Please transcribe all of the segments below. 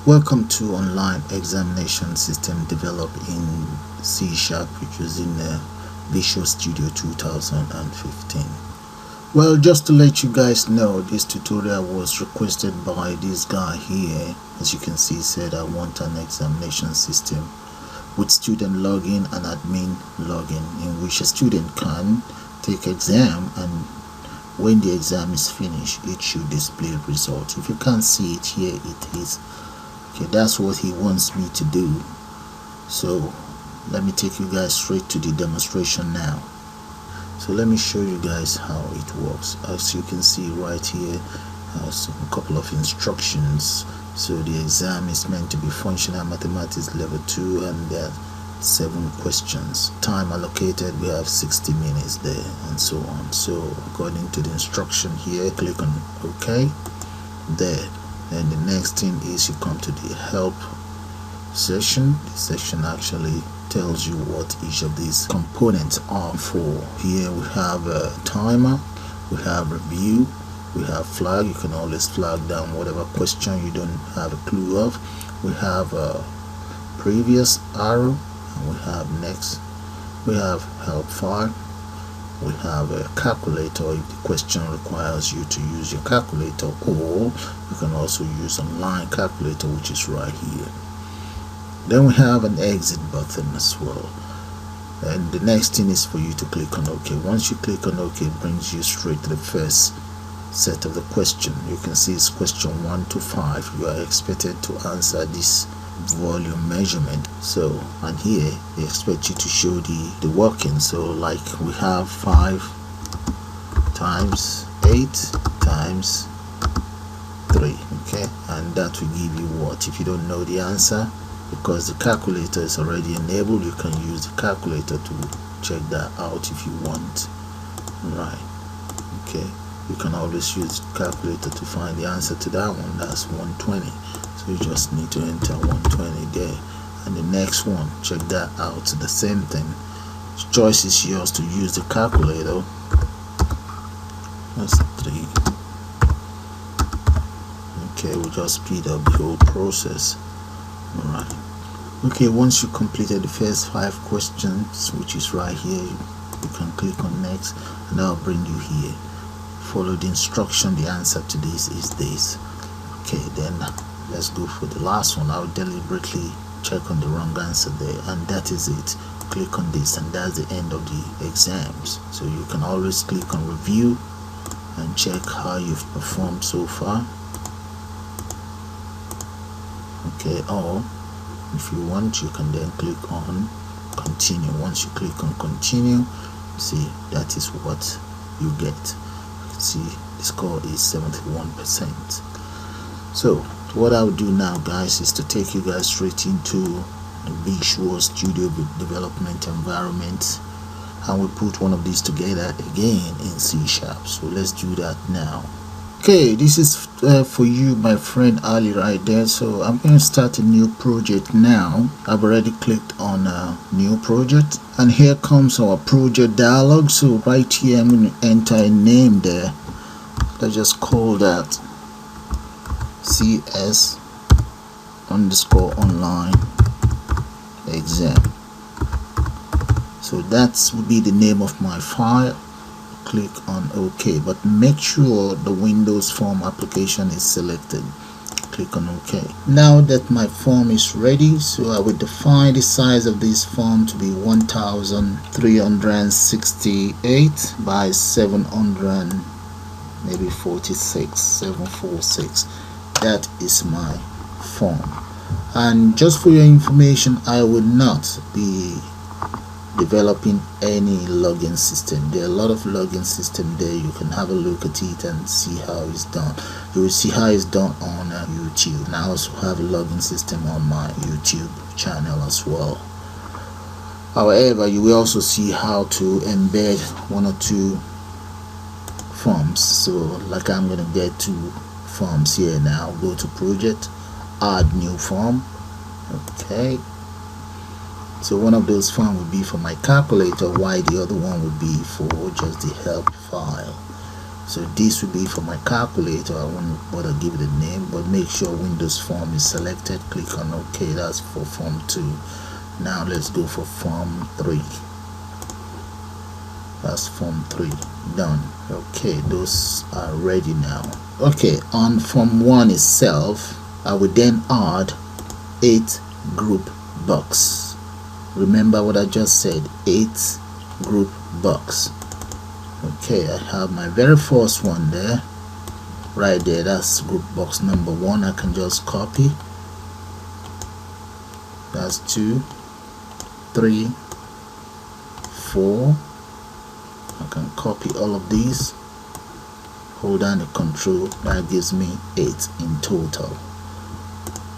Welcome to online examination system developed in C# using Visual Studio 2015. Well, just to let you guys know, this tutorial was requested by this guy here. As you can see, said I want an examination system with student login and admin login, in which a student can take exam, and when the exam is finished it should display results. If you can't see it here, it is okay. That's what he wants me to do. So let me take you guys straight to the demonstration now. So let me show you guys how it works. As you can see right here, has a couple of instructions. So the exam is meant to be functional mathematics level 2, and there are 7 questions. Time allocated, we have 60 minutes there, and so on. So according to the instruction here, click on OK there. And the next thing is you come to the help section. The section actually tells you what each of these components are for. Here we have a timer, we have review, we have flag. You can always flag down whatever question you don't have a clue of. We have a previous arrow, and we have next. We have help file. We have a calculator if the question requires you to use your calculator, or you can also use online calculator, which is right here. Then we have an exit button as well, and the next thing is for you to click on OK. Once you click on OK, it brings you straight to the first set of the question. You can see it's question 1 to 5. You are expected to answer this volume measurement. So, and here they expect you to show the working. So like we have 5 times 8 times 3, okay, and that will give you what? If you don't know the answer, because the calculator is already enabled, you can use the calculator to check that out if you want. Right, okay, you can always use the calculator to find the answer to that one. That's 120. So you just need to enter 120 there. And the next one, check that out, the same thing. The choice is yours to use the calculator. That's 3. Okay, we'll just speed up the whole process. Alright. Okay, once you completed the first 5 questions, which is right here, you can click on next, and that'll bring you here. Follow the instruction. The answer to this is this. Okay, then let's go for the last one. I'll deliberately check on the wrong answer there, and that is it. Click on this, and that's the end of the exams. So you can always click on review and check how you've performed so far. Okay, or if you want, you can then click on continue. Once you click on continue, see, that is what you get. You can see the score is 71%. So what I'll do now, guys, is to take you guys straight into the Visual Studio development environment, and we put one of these together again in C#. So let's do that now. Okay, this is for you, my friend Ali, right there. So I'm going to start a new project now. I've already clicked on a new project, and here comes our project dialog. So right here I'm going to enter a name there. Let's just call that CS underscore online exam. So that will be the name of my file. Click on OK, but make sure the Windows form application is selected. Click on OK. Now that my form is ready, so I will define the size of this form to be 1368 by 700, maybe 46, 746. That is my form. And just for your information, I will not be developing any login system. There are a lot of login system there. You can have a look at it and see how it's done. You will see how it's done on YouTube, and I also have a login system on my YouTube channel as well. However, you will also see how to embed 1 or 2 forms. So like I'm gonna get 2 forms here now. Go to project, add new form. Okay, so one of those forms would be for my calculator, while the other one would be for just the help file. So this will be for my calculator. I won't bother give it a name, but make sure Windows form is selected. Click on OK. That's for form 2. Now let's go for form 3. That's form 3 done. Okay, those are ready now. Okay, on form 1 itself, I will then add 8 group box. Remember what I just said, 8 group box. Okay, I have my very first one there, right there. That's group box number 1. I can just copy. That's 2, 3, 4. I can copy all of these, hold down the control. That gives me 8 in total.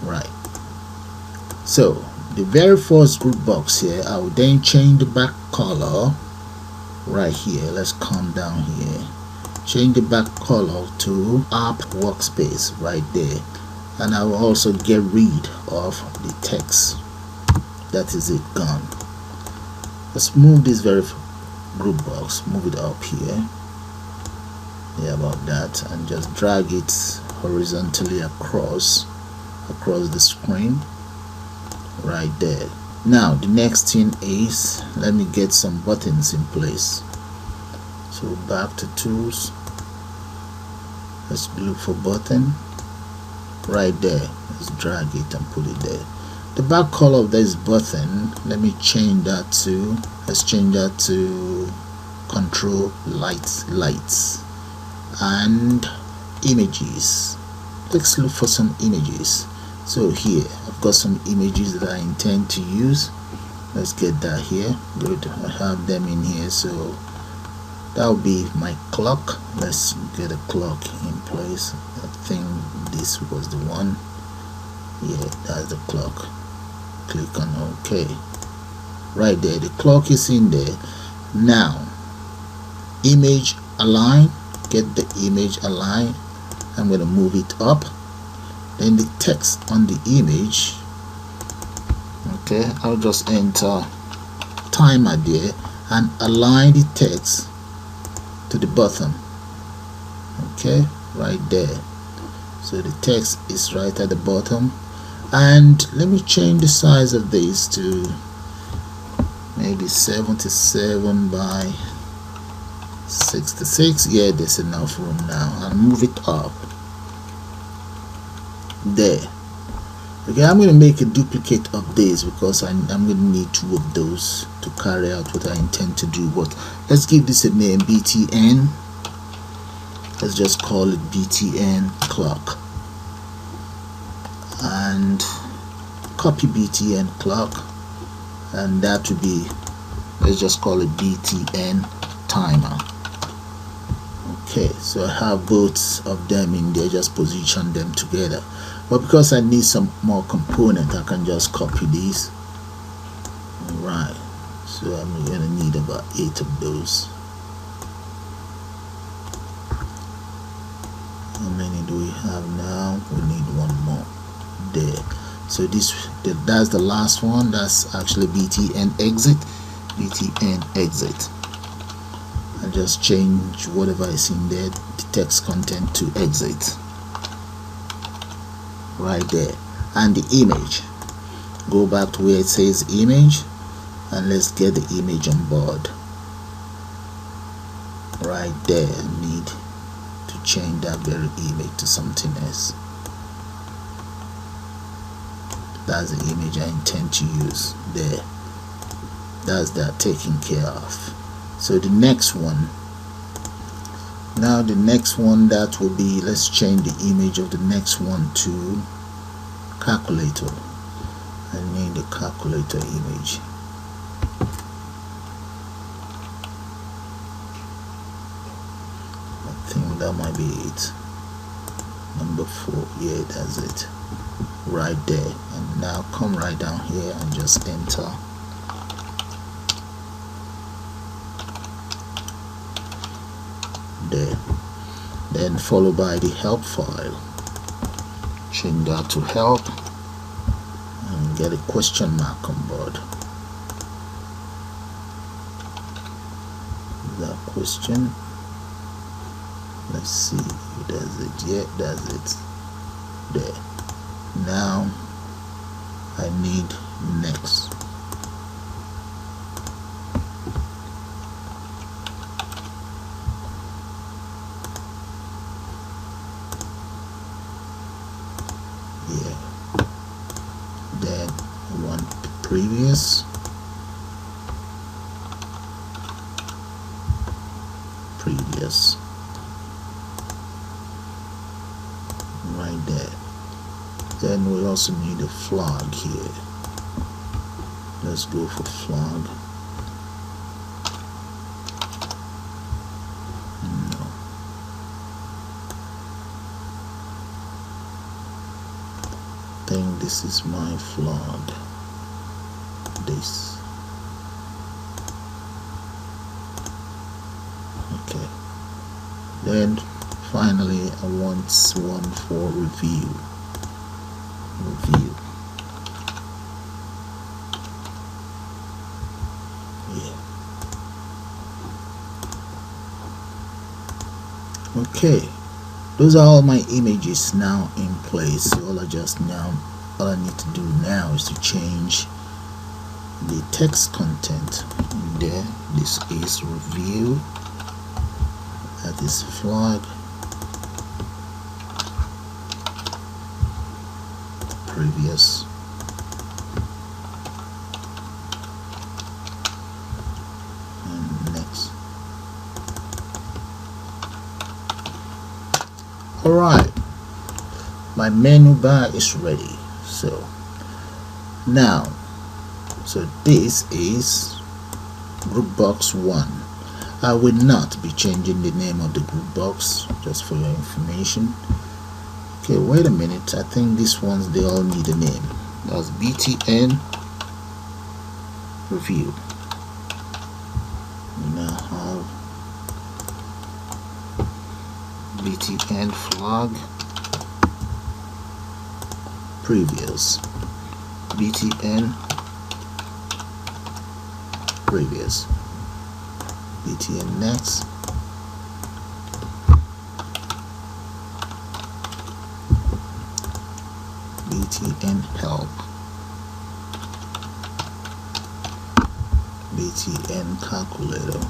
Right, so the very first group box here, I will then change the back color right here. Let's come down here, change the back color to app workspace right there, and I will also get rid of the text. That is it, gone. Let's move this very group box, move it up here, yeah, about that, and just drag it horizontally across the screen right there. Now the next thing is, let me get some buttons in place. So back to tools, let's look for button right there. Let's drag it and put it there. The back color of this button, let me change that to, let's change that to control lights and images. Let's look for some images. So here I've got some images that I intend to use. Let's get that here. Good, I have them in here. So that will be my clock. Let's get a clock in place. I think this was the one. Yeah, that's the clock. Click on OK. Right there, the clock is in there. Now image align, get the image align. I'm going to move it up. Then the text on the image, okay, I'll just enter timer there and align the text to the bottom. Okay, right there. So the text is right at the bottom. And let me change the size of this to maybe 77 by 66. Yeah, there's enough room now, and move it up there. Okay, I'm going to make a duplicate of this because I'm going to need 2 of those to carry out what I intend to do. But let's give this a name, BTN. Let's just call it BTN clock, and copy BTN clock, and that will be, let's just call it BTN timer. Okay, so I have both of them in there, just position them together. But because I need some more component, I can just copy these. Right, so I'm gonna need about 8 of those. How many do we have now? We need 1 more there. So that's the last one. That's actually BTN exit. BTN exit. I just change whatever is in there, the text content, to exit right there. And the image, go back to where it says image, and let's get the image on board right there. I need to change that very image to something else. That's the image I intend to use there. That's that taken care of. So the next one, now the next one, that will be, let's change the image of the next one to calculator. I need the calculator image. I think that might be it. Number 4, yeah, that's it right there. And now come right down here and just enter. There, then followed by the help file. Change that to help and get a question mark on board. That question, Let's see if that's it. Yeah, that's it. There. Now I need next. Yeah. Then I want previous. Previous. Right there. Then we also need a flag here. Let's go for flag. No. I think this is my flag. This. Okay. Then finally I want one for review. Yeah. Okay, those are all my images now in place. So all I need to do now is to change the text content in there. This is review. That is flag. Previous. And next. Alright, my menu bar is ready. So now, this is Groupbox 1. I will not be changing the name of the Groupbox, just for your information. Okay, wait a minute. I think these ones, they all need a name. That's BTN review. We now have BTN flag previous. BTN previous. BTN next. BTN help. BTN calculator.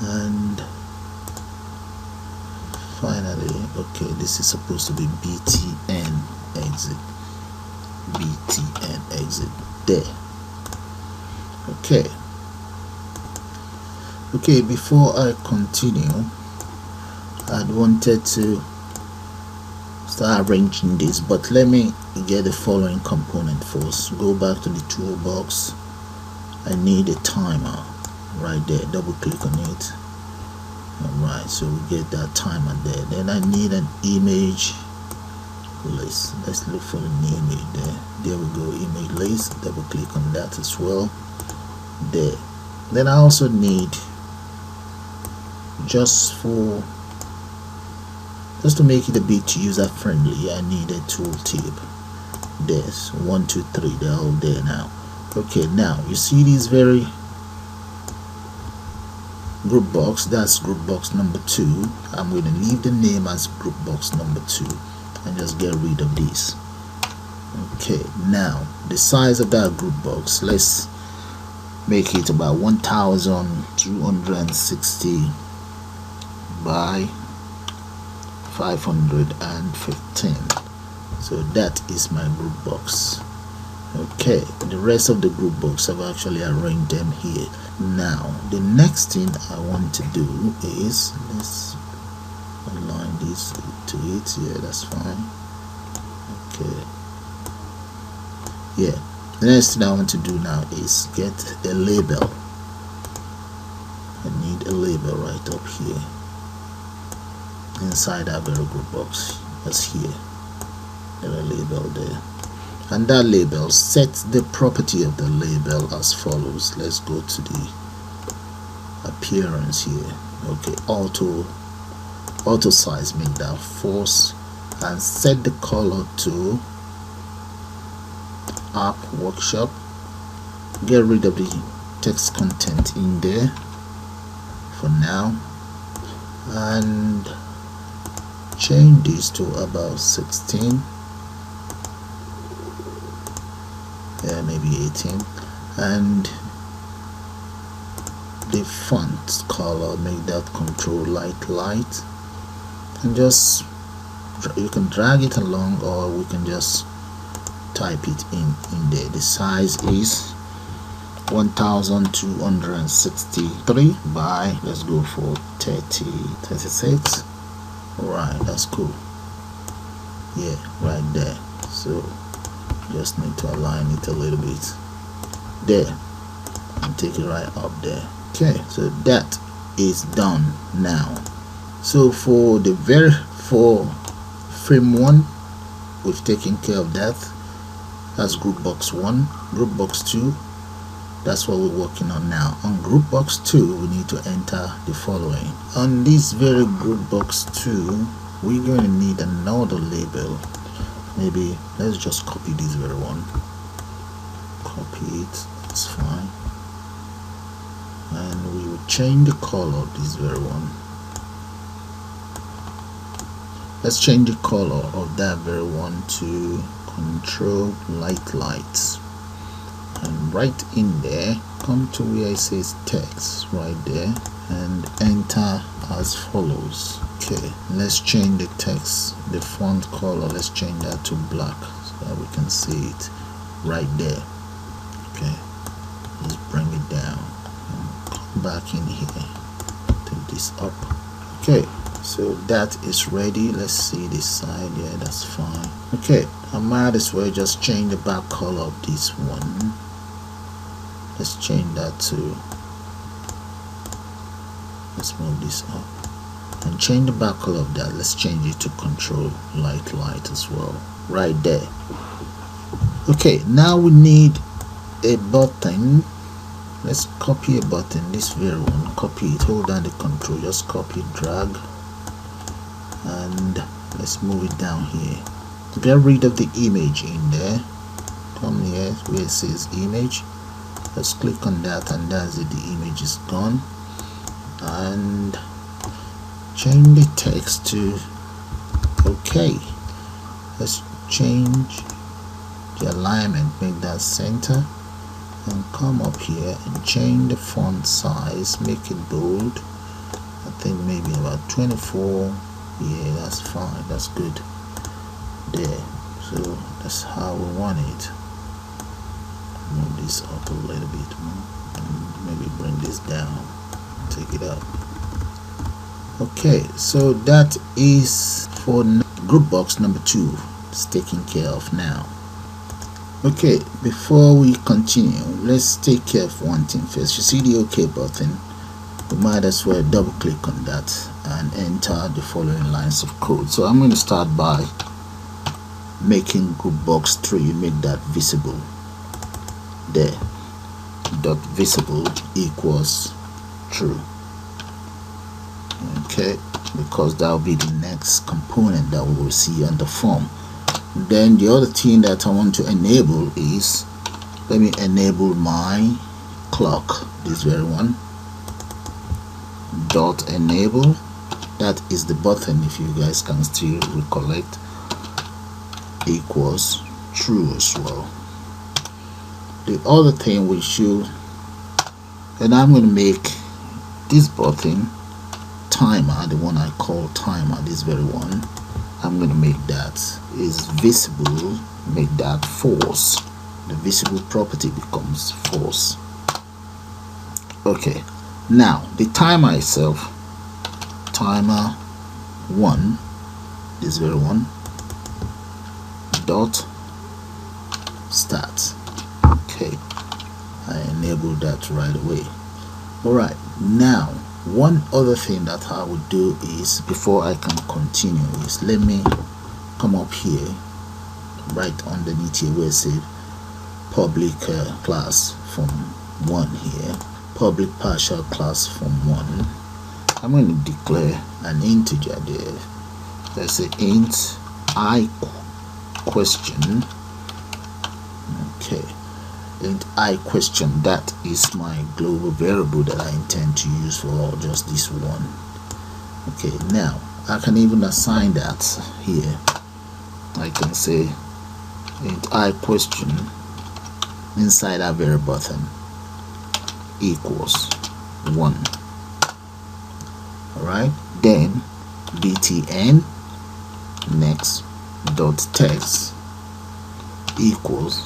And finally, okay, this is supposed to be BTN exit. BTN exit there. Okay, before I continue, I wanted to start arranging this, but let me get the following component first. Go back to the toolbox. I need a timer right there. Double click on it. Alright, so we get that timer there. Then I need an image list. Let's look for an image there. There we go, image list. Double click on that as well. There. Then I also need, just to make it a bit user friendly, I need a tooltip. There's 1, 2, 3, they're all there now. Okay, now you see these very Groupbox, that's Groupbox number 2. I'm going to leave the name as Groupbox number 2 and just get rid of this. Okay, now the size of that Groupbox, let's make it about 1260 by 515. So that is my Groupbox. Okay, the rest of the Groupbox, I've actually arranged them here. Now the next thing I want to do is, let's align this to it. Yeah, that's fine. Okay, yeah, the next thing I want to do now is get a label. I need a label right up here inside our very Groupbox. That's here. There's a label there, and that label, set the property of the label as follows. Let's go to the appearance here. Okay, auto size, make that false, and set the color to app workshop. Get rid of the text content in there. for now, and change this to about 16, yeah, maybe 18, and the font color, make that control light, and just you can drag it along, or we can just type it in there. The size is 1263 by, let's go for 36. Right, that's cool. Yeah, right there. So just need to align it a little bit there and take it right up there. Okay, so that is done now. So for frame 1, we've taken care of that. That's Groupbox 1. Groupbox 2, that's what we're working on now. On Groupbox 2, we need to enter the following. On this very Groupbox 2, we're going to need another label. Maybe let's just copy this very one. Copy it, that's fine. And we will change the color of this very one. Let's change the color of that very one to control light, and right in there, come to where it says text right there and enter as follows. Okay, let's change the text, the font color, let's change that to black so that we can see it right there. Okay, let's bring it down and come back in here, take this up. Okay, so that is ready. Let's see this side. Yeah, that's fine. Okay, I might as well just change the back color of this one. Let's change that to, let's move this up and change the back color of that. Let's change it to control light as well, right there. Okay, now we need a button. Let's copy a button, this very one. Copy it, hold down the control, just copy, drag, and let's move it down here. Get rid of the image in there. Come here where it says image. Let's click on that, and that's it, the image is gone. And change the text to okay. Let's change the alignment, make that center, and come up here and change the font size, make it bold. I think maybe about 24. Yeah, that's fine, that's good there. So that's how we want it. Move this up a little bit more, and maybe bring this down, take it up. Okay, so that is for Groupbox number 2. It's taken care of now. Okay, before we continue, let's take care of one thing first. You see the OK button? We might as well double click on that and enter the following lines of code. So I'm going to start by making Groupbox 3, make that visible there. Dot visible equals true. Okay, because that will be the next component that we will see on the form. Then the other thing that I want to enable is, let me enable my clock, this very one. Dot enable, that is the button, if you guys can still recollect, equals true as well. The other thing we should, and I'm going to make this button timer, the one I call timer, this very one, I'm going to make that is visible, make that false. The visible property becomes false. Okay, now the timer itself, timer 1, this very one, dot start. Okay, I enabled that right away. Alright, now one other thing that I would do is, before I can continue, is let me come up here right underneath here where it says public class from 1 here, public partial class from 1. I'm going to declare an integer there. Let's say int I question. Okay, int I question, that is my global variable that I intend to use for just this one. Okay, now I can even assign that here. I can say int I question inside our variable button equals 1. Alright, then btn next dot text equals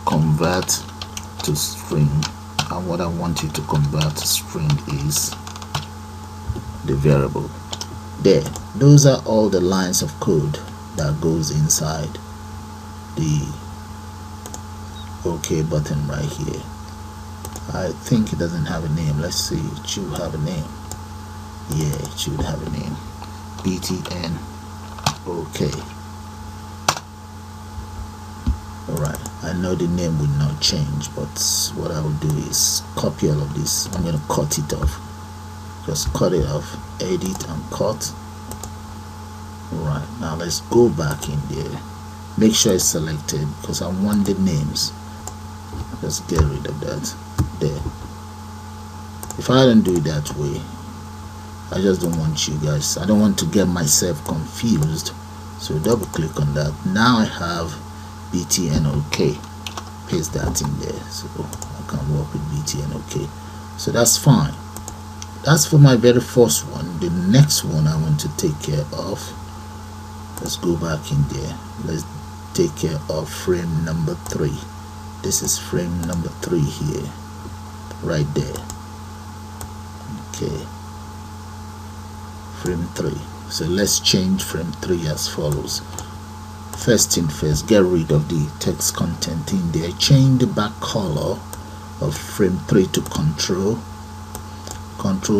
convert to string, and what I want you to convert to string is the variable. There, those are all the lines of code that goes inside the OK button right here. I think it doesn't have a name. Let's see, it should have a name. Yeah, it should have a name. BTN OK. Alright, I know the name will not change, but what I will do is copy all of this. I'm going to cut it off. Just cut it off, edit and cut. Alright, now let's go back in there. Make sure it's selected because I want the names. Let's get rid of that there. If I don't do it that way, I just don't want you guys, I don't want to get myself confused. So double click on that. Now I have BTN OK. Paste that in there so I can work with BTN OK. So that's fine. That's for my very first one. The next one I want to take care of, let's go back in there. Let's take care of frame number 3. This is frame number 3 here, right there. Okay, frame 3. So let's change frame 3 as follows. First thing first, get rid of the text content in there. Change the back color of frame 3 to control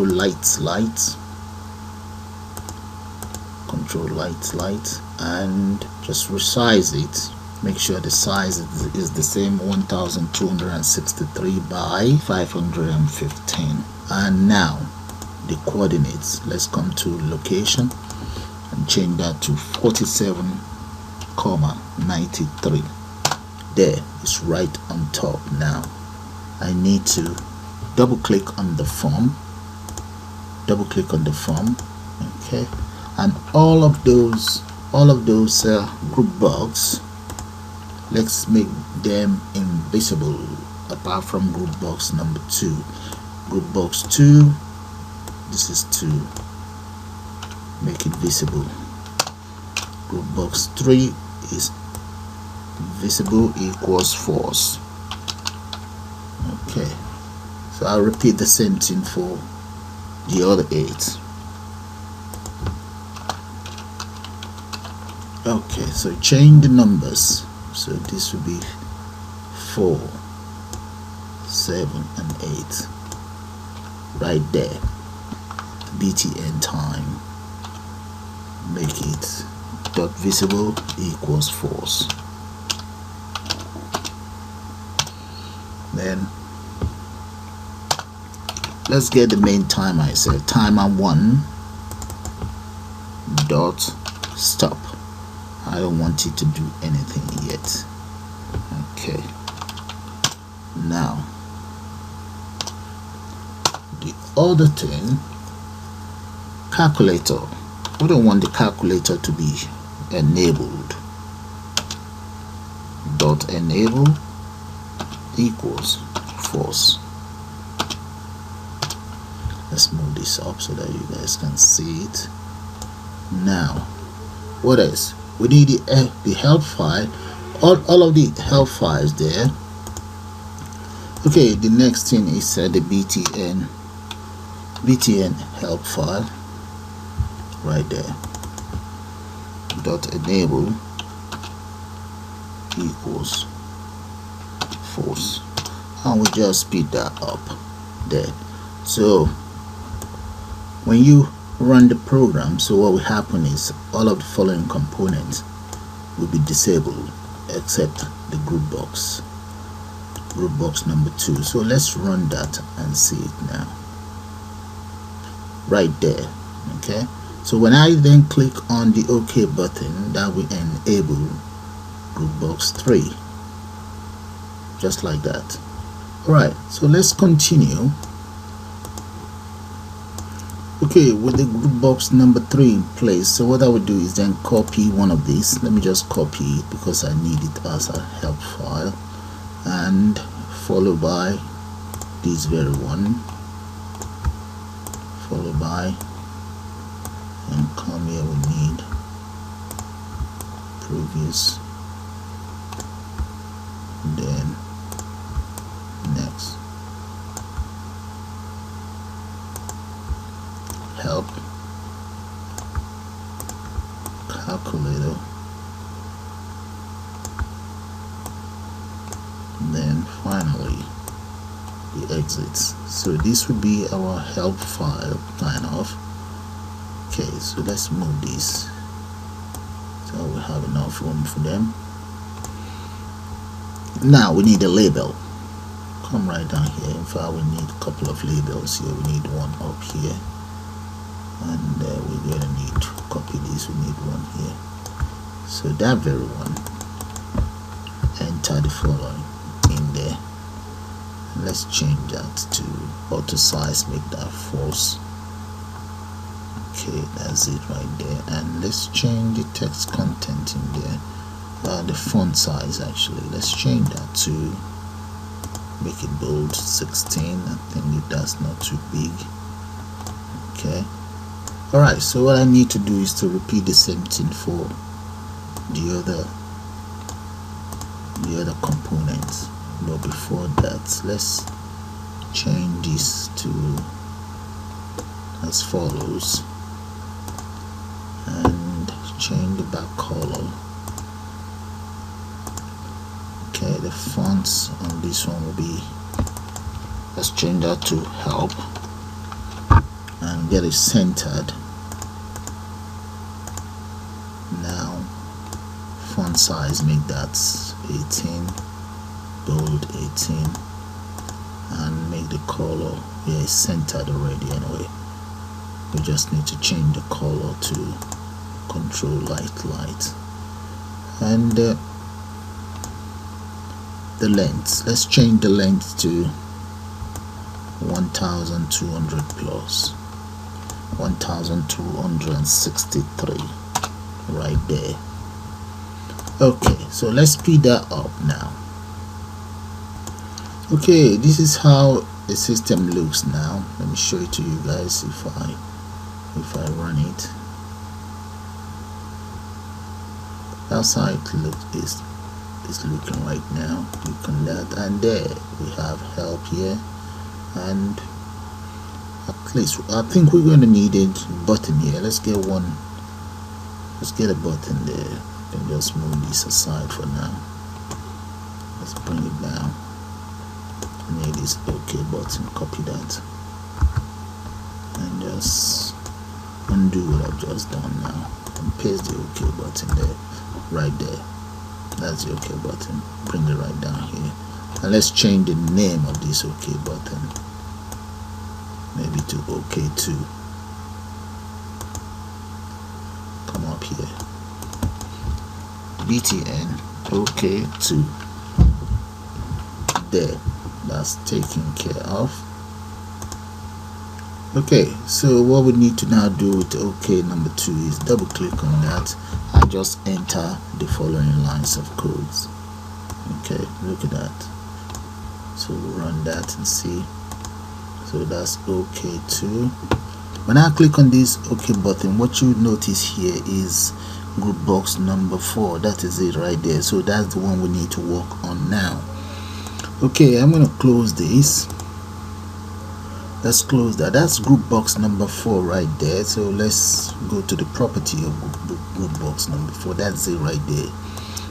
lights, control lights, and just resize it. Make sure the size is the same, 1263 by 515. And now the coordinates, let's come to location and change that to 47,93. There, it's right on top. Now I need to double click on the form, okay, and all of those group box, let's make them invisible apart from group box number 2. Group box 2, this is 2, make it visible. Group box 3 is visible equals false. Okay, so I'll repeat the same thing for the other 8. Okay, so change the numbers. So this will be 4, 7, and 8 right there. BTN time, make it dot visible equals false. Then let's get the main timer. I said timer 1 dot stop. I don't want it to do anything yet. Okay, now the other thing, calculator. We don't want the calculator to be enabled. Dot enable equals false. Let's move this up so that you guys can see it. Now what else? We need the help file, all of the help files there. Okay, the next thing is the BTN help file right there. Dot enable equals false, and we just speed that up there. So when you run the program, so what will happen is all of the following components will be disabled except the group box number 2. So let's run that and see it now right there. Okay, so when I then click on the OK button, that will enable group box 3. just like that. Alright, so let's continue. Okay, with the group box number 3 in place, so what I would do is then copy one of these. Let me just copy it because I need it as a help file, and followed by this very one, followed by, and come here, we need previous, then next, help, calculator, and then finally the exits. So this would be our help file, kind of. Okay, so let's move this so we have enough room for them. Now we need a label. Come right down here. In fact, we need a couple of labels here. We need one up here, and we're gonna need to copy this. We need one here. So that very one, enter the following in there. And let's change that to auto size, make that false. Okay, that's it right there. And let's change the text content in there. The font size, actually, let's change that to make it bold, 16. I think that's not too big. Okay. Alright, so what I need to do is to repeat the same thing for the other components. But before that, let's change this to as follows, and change the back color. Okay, the fonts on this one will be, let's change that to help and get it centered. Now font size, make that 18, bold 18, and make the color, yeah, it's centered already anyway. We just need to change the color to control light, and the length, let's change the length to 1200 plus 1263 right there. Okay, so let's speed that up now. Okay, this is how the system looks now. Let me show it to you guys if I run it. That's how it looks. Is looking right now. Click on that, and there we have help here, and at least I think we're going to need a button here. Let's get one. Let's get a button there, and just move this aside for now. Let's bring it down. I need this OK button. Copy that, and just undo what I've just done now, and paste the OK button there, right there. That's the OK button. Bring it right down here, and let's change the name of this OK button, maybe to OK2. Come up here, BTN OK2. There, that's taken care of. Okay, so what we need to now do with OK number 2 is double click on that and just enter the following lines of codes. Okay, look at that. So we'll run that and see. So that's OK2. When I click on this OK button, what you notice here is group box number 4. That is it right there. So that's the one we need to work on now. Okay, I'm going to close this. Let's close that. That's group box number 4 right there. So let's go to the property of group box number 4. That's it right there.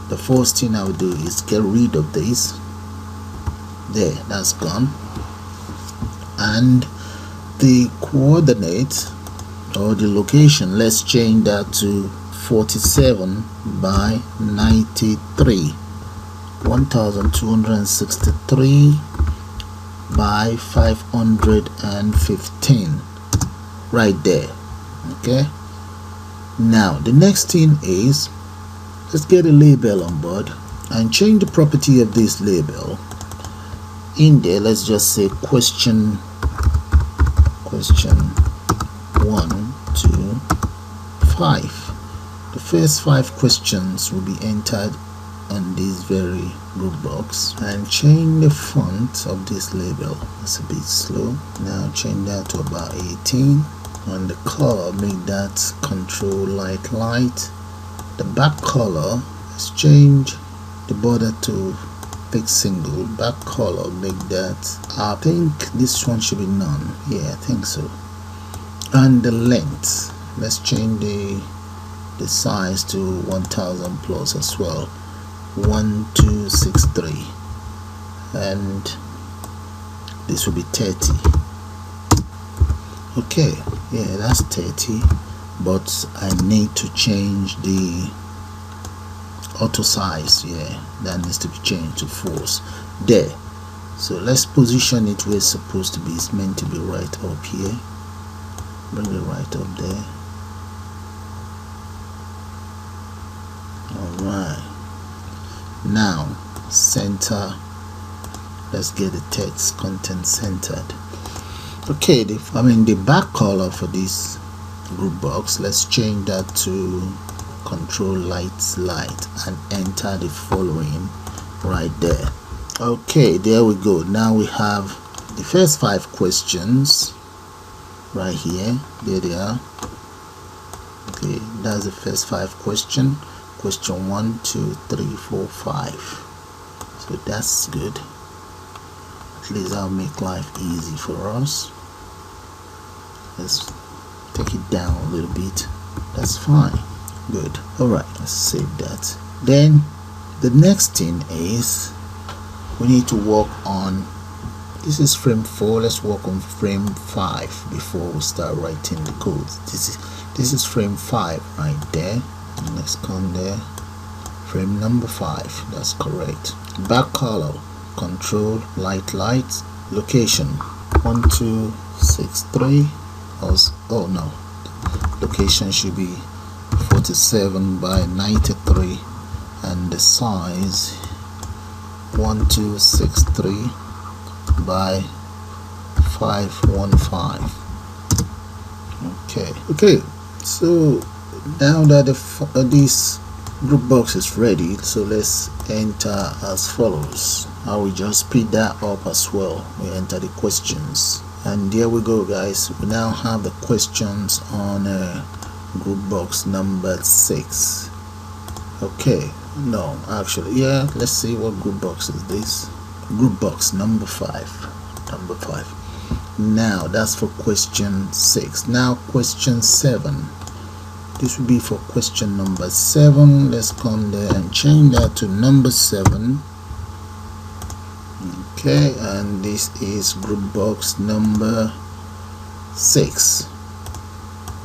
The first thing I will do is get rid of this. There, that's gone. And the coordinate or the location, let's change that to 47 by 93. 1263 by 515 right there. Okay, now the next thing is let's get a label on board and change the property of this label in there, let's just say question 1 to 5. The first 5 questions will be entered on this very Groupbox, and change the font of this label. It's a bit slow. Now change that to about 18, and the color, make that control light. The back color, let's change the border to thick single. Back color, make that, I think this one should be none. Yeah, I think so. And the length, let's change the size to 1000 plus as well, 1263, and this will be 30. Okay, yeah, that's 30, but I need to change the auto size. Yeah, that needs to be changed to false there. So let's position it where it's supposed to be. It's meant to be right up here. Bring it right up there. Alright, now center. Let's get the text content centered. Okay, the back color for this Groupbox, let's change that to control light and enter the following right there. Okay, there we go. Now we have the first 5 questions right here. There they are. Okay, that's the first 5 question. Question 1, 2, 3, 4, 5. So that's good. At least that'll make life easy for us. Let's take it down a little bit. That's fine. Good. Alright, let's save that. Then the next thing is we need to work on, this is frame 4, let's work on frame 5 before we start writing the code. This is frame 5 right there. Let's come there, frame number 5, that's correct. Back color, control light, location 1263, oh no, location should be 47 by 93, and the size 1263 by 515. Okay, so now that this Groupbox is ready, so let's enter as follows. I will just speed that up as well. We enter the questions, and there we go, guys. We now have the questions on Groupbox number 6. Okay, no, actually, yeah, let's see what Groupbox is this. Groupbox number 5. Now that's for question 6. Now question 7, this will be for question number 7. Let's come there and change that to number 7. Okay, and this is Groupbox number 6.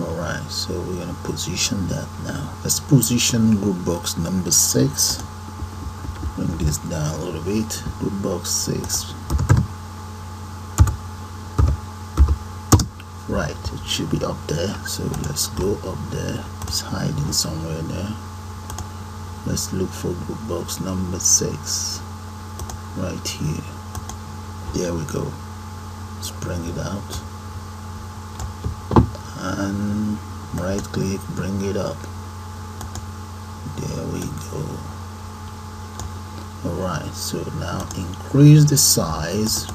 Alright, so we're gonna position that now. Let's position Groupbox number 6. Bring this down a little bit. Groupbox 6. Right, it should be up there, so let's go up there. It's hiding somewhere there. Let's look for Groupbox number 6 right here. There we go. Let's bring it out and right click, bring it up. There we go. Alright, so now increase the size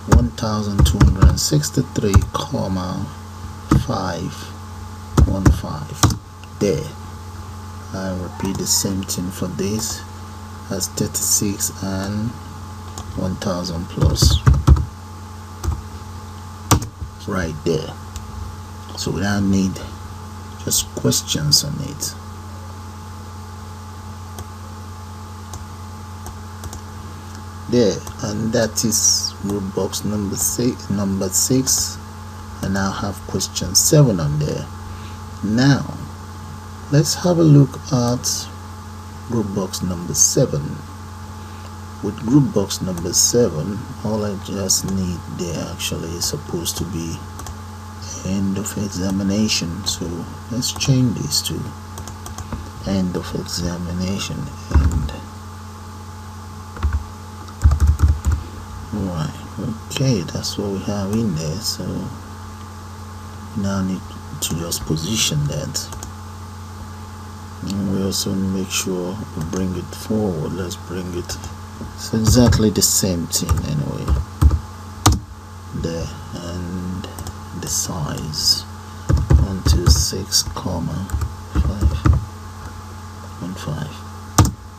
1263,515 there, and repeat the same thing for this as 36 and 1000 plus right there. So we now need just questions on it. There, and that is Groupbox number 6, and now have question 7 on there. Now let's have a look at Groupbox number 7. With Groupbox number 7, all I just need there actually is supposed to be end of examination. So let's change this to end of examination, and Right, okay, that's what we have in there. So now need to just position that, and we also make sure we bring it forward. Let's bring it, it's exactly the same thing anyway there, and the size 126,515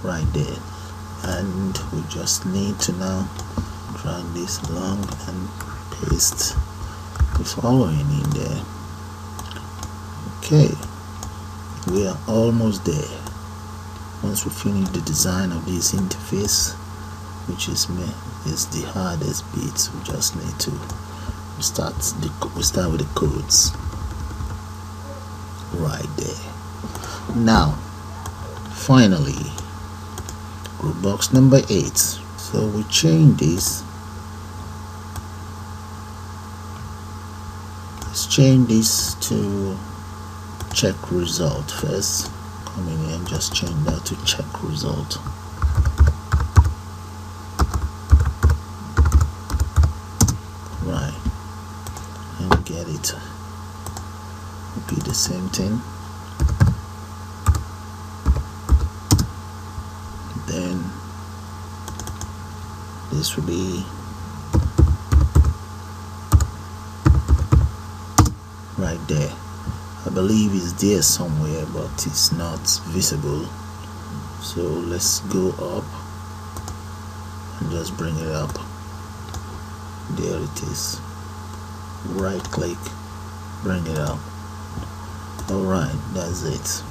right there. And we just need to now drag this along and paste the following in there. Okay, we are almost there. Once we finish the design of this interface, which is the hardest bit, we just need to start with the codes right there. Now finally, group box number 8. So we change this. Let's change this to check result first. Come in here and just change that to check result. Right, and get it. Repeat the same thing. Then this will be right there. I believe it's there somewhere, but it's not visible. So let's go up and just bring it up. There it is. Right click, bring it up. Alright, that's it.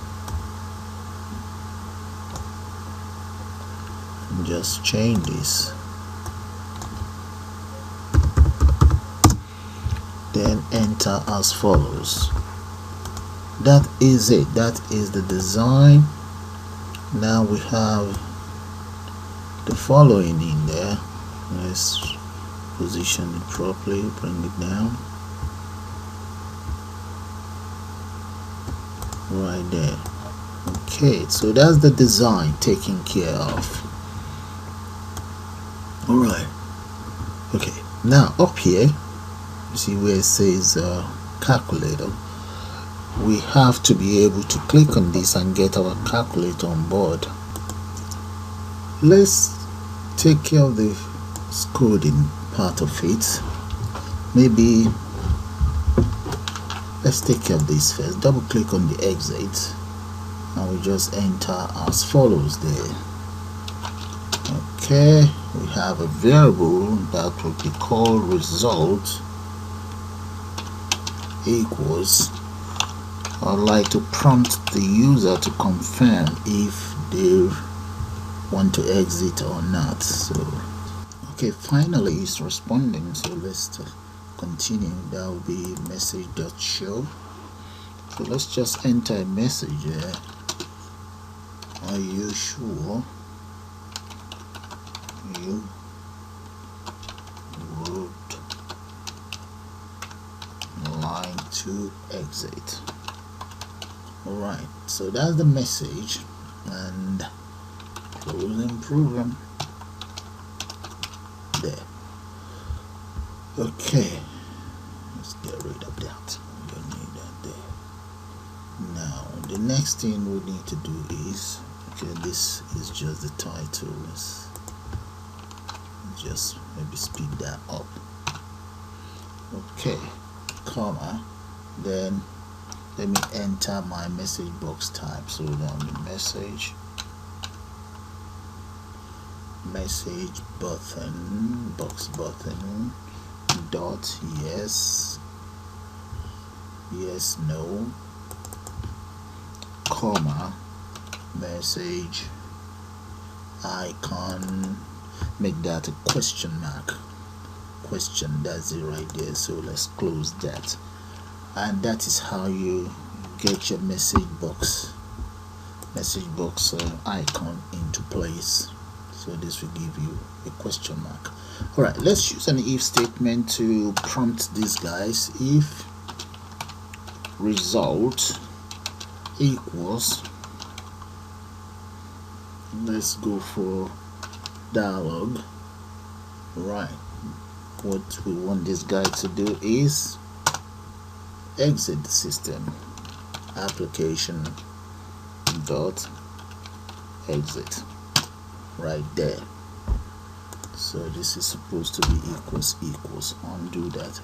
And just change this. Then enter as follows. That is it. That is the design. Now we have the following in there. Let's position it properly, bring it down. Right there. Okay, so that's the design taken care of. Alright. Okay, now up here, you see where it says calculator. We have to be able to click on this and get our calculator on board. Let's take care of the coding part of it. Maybe let's take care of this first. Double click on the exit and we just enter as follows there. Okay, we have a variable that will be called result equals. I'd like to prompt the user to confirm if they want to exit or not. So okay, finally it's responding, so let's continue. That will be message.show. So let's just enter a message there. Are you sure you would like to exit? Alright, so that's the message, and close and program there. Okay, let's get rid of that. We don't need that there. Now the next thing we need to do is, okay, this is just the title. Let's just maybe speed that up. Okay, comma, then let me enter my message box type. So down the message button, box button, dot, yes, yes, no, comma, message icon, make that a question mark, question, that's it right there. So let's close that. And that is how you get your message box icon into place. So this will give you a question mark. Alright, let's use an if statement to prompt these guys. If result equals, let's go for dialog. Right, what we want this guy to do is exit the system. Application dot exit right there. So this is supposed to be equals. Undo that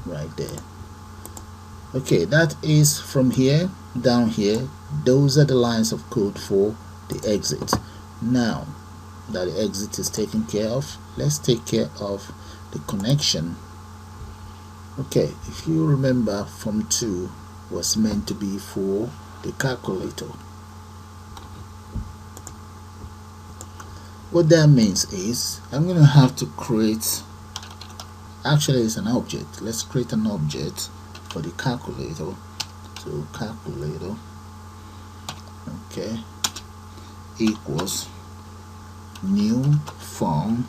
right there. Okay, that is from here down here. Those are the lines of code for the exit. Now that the exit is taken care of, let's take care of the connection. Okay, if you remember, form 2 was meant to be for the calculator. What that means is I'm going to have to create, actually it's an object. Let's create an object for the calculator. So calculator, okay, equals new form.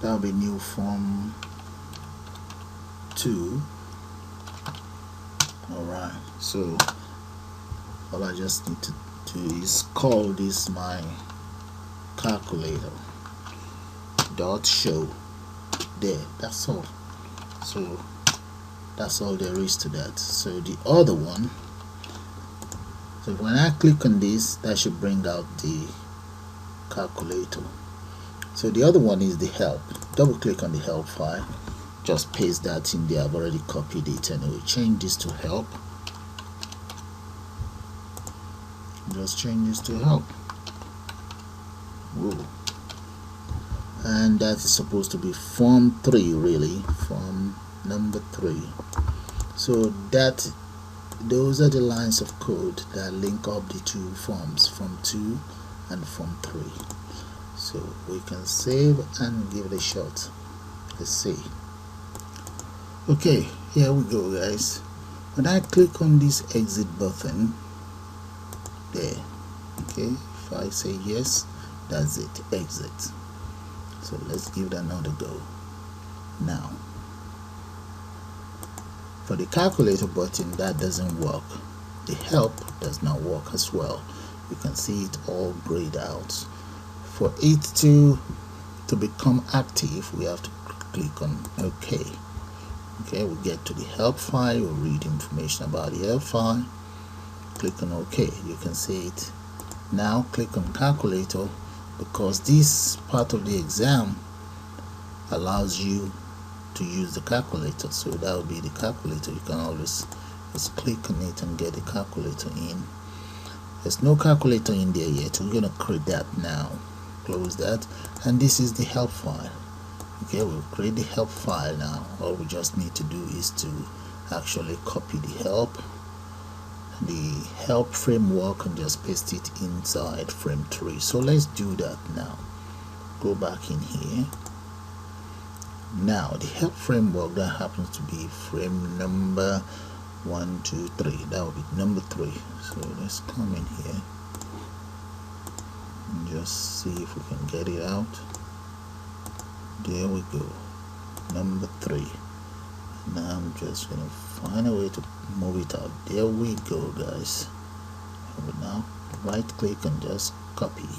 That'll be new form 2. Alright, so all I just need to do is call this my calculator dot show there. That's all. So that's all there is to that. So the other one, so when I click on this, that should bring out the calculator. So the other one is the help. Double click on the help file, just paste that in there. I've already copied it, and we'll change this to help. Just change this to help. Whoa. And that is supposed to be form 3, really, form number 3. So that those are the lines of code that link up the two forms, form 2 and form 3. So we can save and give it a shot. Let's see. Okay, here we go, guys. When I click on this exit button there, okay, if I say yes, that's it, exit. So let's give it another go. Now for the calculator button, that doesn't work. The help does not work as well. You can see it all grayed out. For it to become active, we have to click on OK. Okay, we get to the help file, we'll read information about the help file, click on OK. You can see it now. Click on calculator, because this part of the exam allows you to use the calculator. So that will be the calculator. You can always just click on it and get the calculator in. There's no calculator in there yet. We're going to create that now. Close that, and this is the help file. Okay, we'll create the help file now. All we just need to do is to actually copy the help framework and just paste it inside frame 3. So let's do that now. Go back in here. Now the help framework, that happens to be frame number 1, 2, 3. That will be number 3. So let's come in here and just see if we can get it out. There we go, number 3. Now I'm just gonna find a way to move it out. There we go, guys. And now right click and just copy.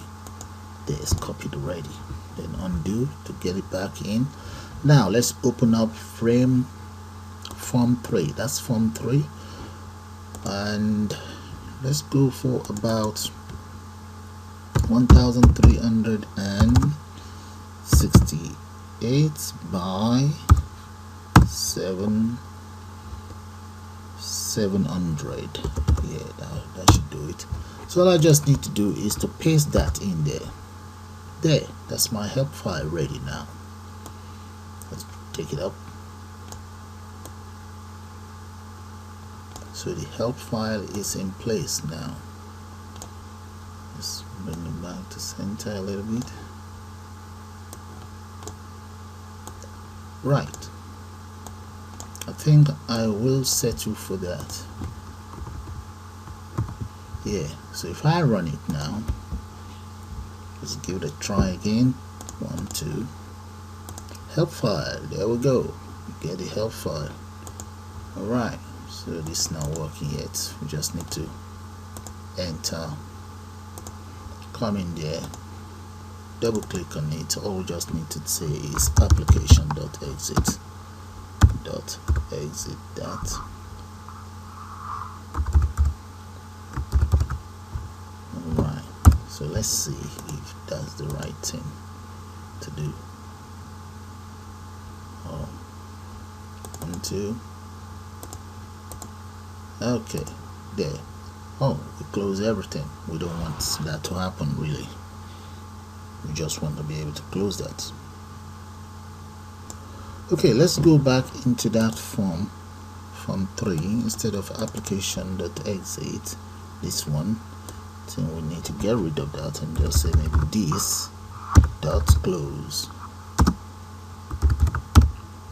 There's copied already. Then undo to get it back in. Now let's open up form 3. That's form 3, and let's go for about 1368 by 700. Yeah, that should do it. So all I just need to do is to paste that in there. There, that's my help file ready now. Let's take it up. So the help file is in place now. Let's bring it back to center a little bit. Right, I think I will settle for that. Yeah, so if I run it now, let's give it a try again. 1, 2, help file. There we go. You get the help file. Alright, so this is not working yet. We just need to enter, come in there, double click on it. All we just need to say is application.exit that. Alright, so let's see if that's the right thing to do. 1, 2. Okay, there. Oh, we close everything. We don't want that to happen really. We just want to be able to close that. Okay, let's go back into that form 3 instead of application.exit. This one, I think we need to get rid of that and just say maybe this dot close.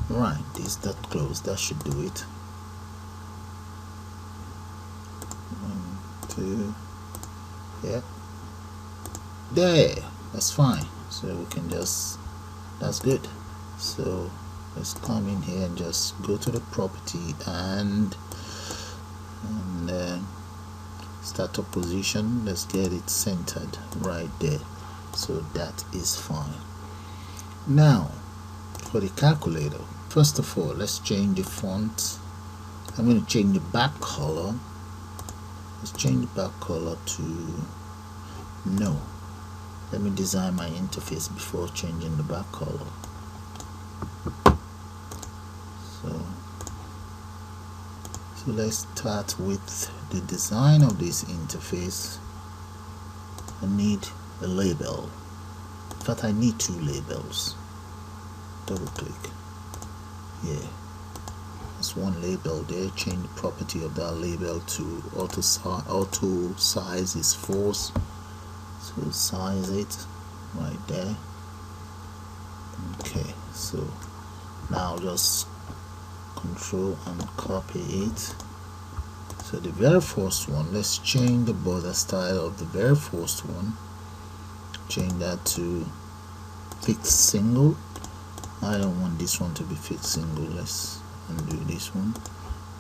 Right, this dot close, that should do it. 1, 2, yeah, there, that's fine. So we can just, that's good. So let's come in here and just go to the property and startup position. Let's get it centered right there. So that is fine. Now for the calculator, first of all, let's change the font. I'm going to change the back color. Let's change the back color to no. Let me design my interface before changing the back color. So let's start with the design of this interface. I need a label. In fact, I need 2 labels. Double click. Yeah, that's 1 label there. Change the property of that label to auto size is false. So size it right there. Okay, so now just control and copy it. So the very first one, let's change the border style of the very first one. Change that to fixed single. I don't want this one to be fixed single. Let's undo this one.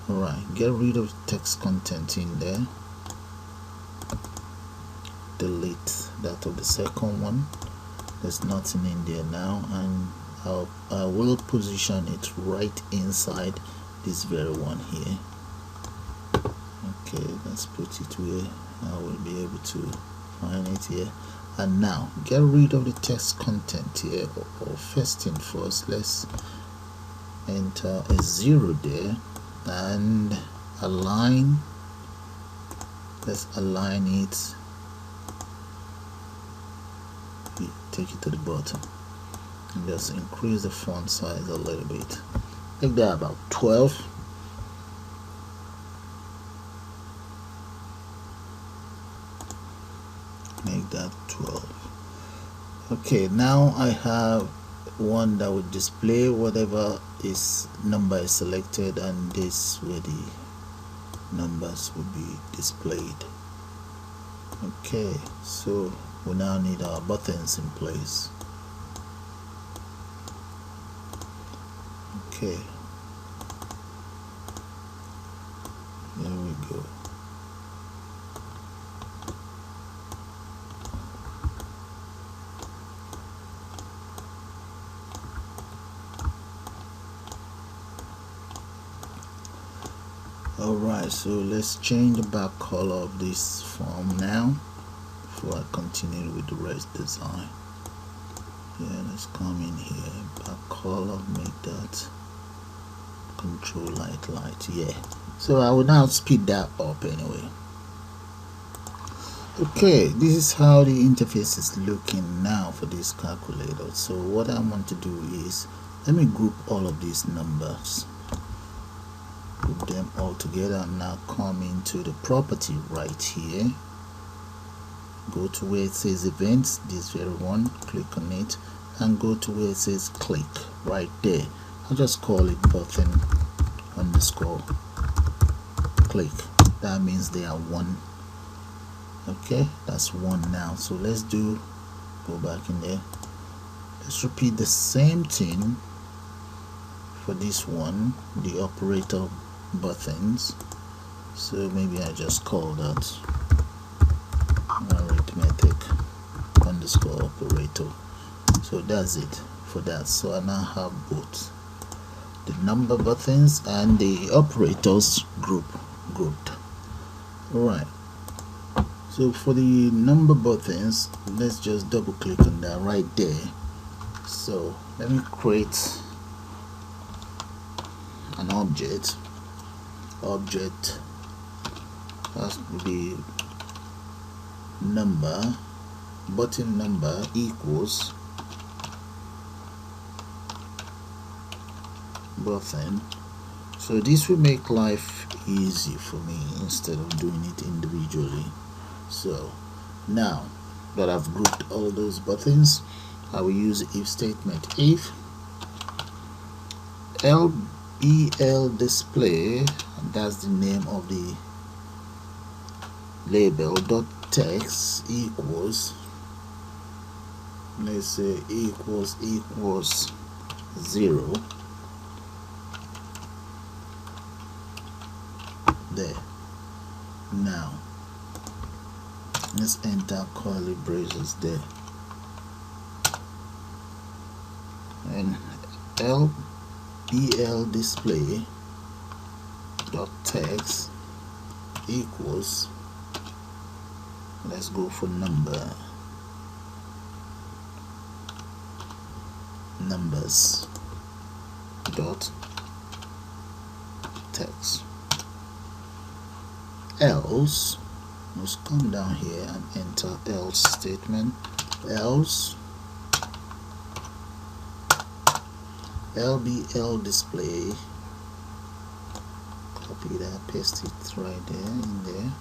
Alright, get rid of text content in there. Delete that of the second one. There's nothing in there now, and I will position it right inside this very one here. Okay, let's put it where I will be able to find it here. And now get rid of the text content here, or first thing first, let's enter a 0 there and align. Let's align it. Take it to the bottom and just increase the font size a little bit. Make that about 12. Make that 12. Okay, now I have one that would display whatever is number is selected, and this where the numbers will be displayed. Okay, so we now need our buttons in place. Okay, there we go. Alright, so let's change the back color of this form now before I continue with the rest design. Yeah, let's come in here, back color, make that control light. Yeah, so I will now speed that up anyway. Okay, this is how the interface is looking now for this calculator. So what I want to do is, let me group all of these numbers, group them all together, and now come into the property right here, go to where it says events, this very one, click on it, and go to where it says click right there. I'll just call it button underscore click. That means they are 1. Okay, that's 1 now. So let's go back in there. Let's repeat the same thing for this one, the operator buttons. So maybe I just call that arithmetic underscore operator. So that's it for that. So I now have both the number buttons and the operators grouped. Alright, so for the number buttons, let's just double click on that right there. So let me create an object has to be number, button number equals button. So this will make life easy for me instead of doing it individually. So now that I've grouped all those buttons, I will use the if statement. If LBL display, and that's the name of the label, dot text equals, let's say equals 0. There. Now let's enter curly braces there, and LBL display dot text equals, let's go for numbers dot text. Else, let's come down here and enter else statement. Else LBL display, copy that, paste it right there in there,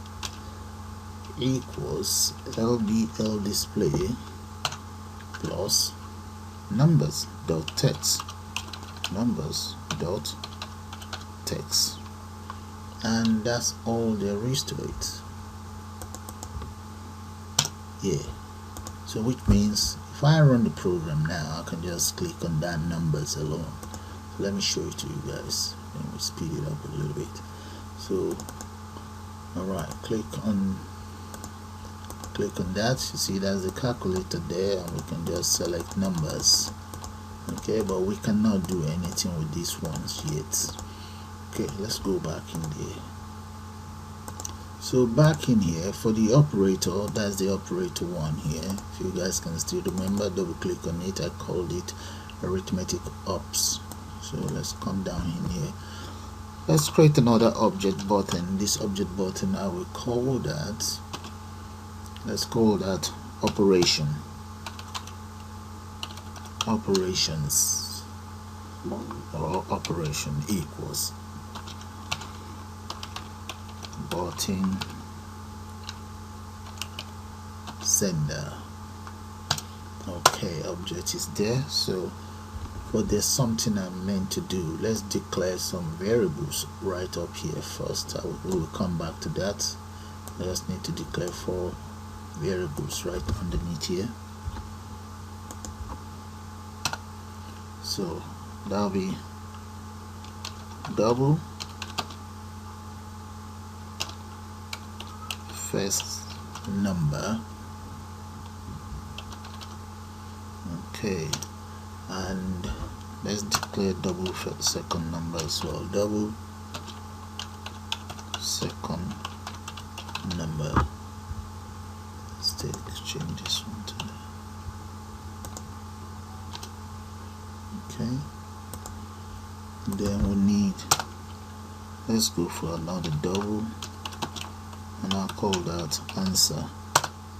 equals LBL display plus numbers dot text, and that's all there is to it. Yeah, so which means if I run the program now, I can just click on that numbers alone. So let me show it to you guys. Let me speed it up a little bit. So alright, click on that. You see there's the calculator there, and we can just select numbers. Okay, but we cannot do anything with these ones yet. Okay, let's go back in there. So back in here for the operator, that's the operator one here. If you guys can still remember, double click on it. I called it arithmetic ops. So let's come down in here. Let's create another object button. This object button, I will call that, let's call that operations or operation equals button sender. Okay, object is there. So but there's something I'm meant to do. Let's declare some variables right up here first. We will come back to that. I just need to declare 4 variables right underneath here. So that'll be double first number, okay, and let's declare double for the second number as well. Double second number. Let's change this one to that. Okay, then we need, let's go for another double, and I'll call that answer.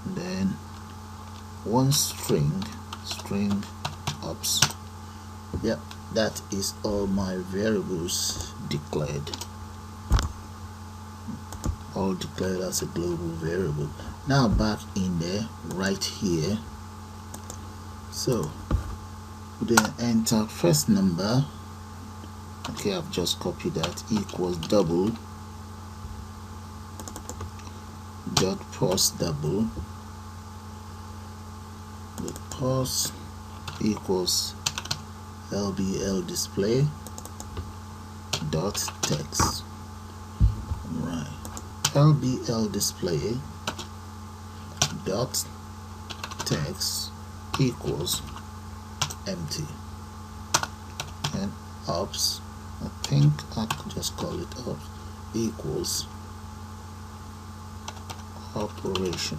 Then one string ops. Yep, that is all my variables declared, all declared as a global variable. Now back in there right here, so then enter first number. Okay, I've just copied that, equals double dot post double, the post equals LBL display dot text. Right, LBL display dot text equals empty, and ops, I think I could just call it ops, equals operation.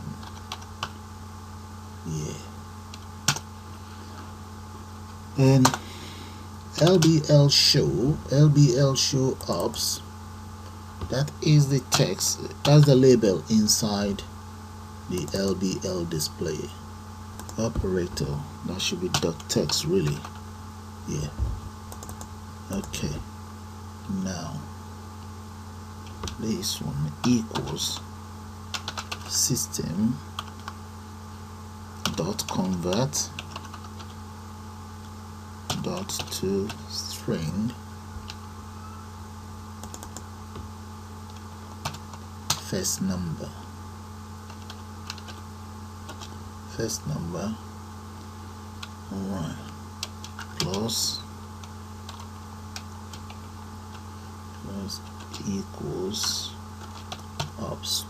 Yeah. And LBL show ops, that is the text, that's the label inside the LBL display. Operator, that should be .text really. Yeah. Okay, now this one equals system dot convert dot to string first number, alright, plus equals ops.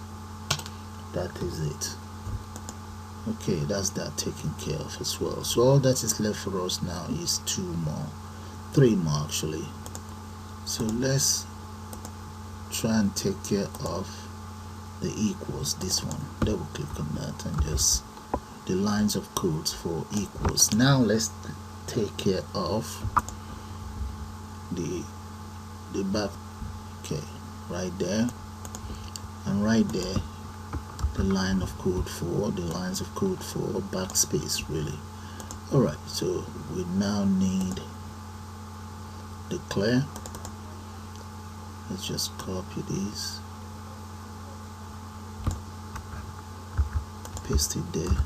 That is it. Okay, that's that taken care of as well. So all that is left for us now is three more actually. So let's try and take care of the equals, this one. Double click on that and just the lines of codes for equals. Now let's take care of the back. Okay, right there, and right there the lines of code for backspace really. Alright, so we now need the clear. Let's just copy this, paste it there.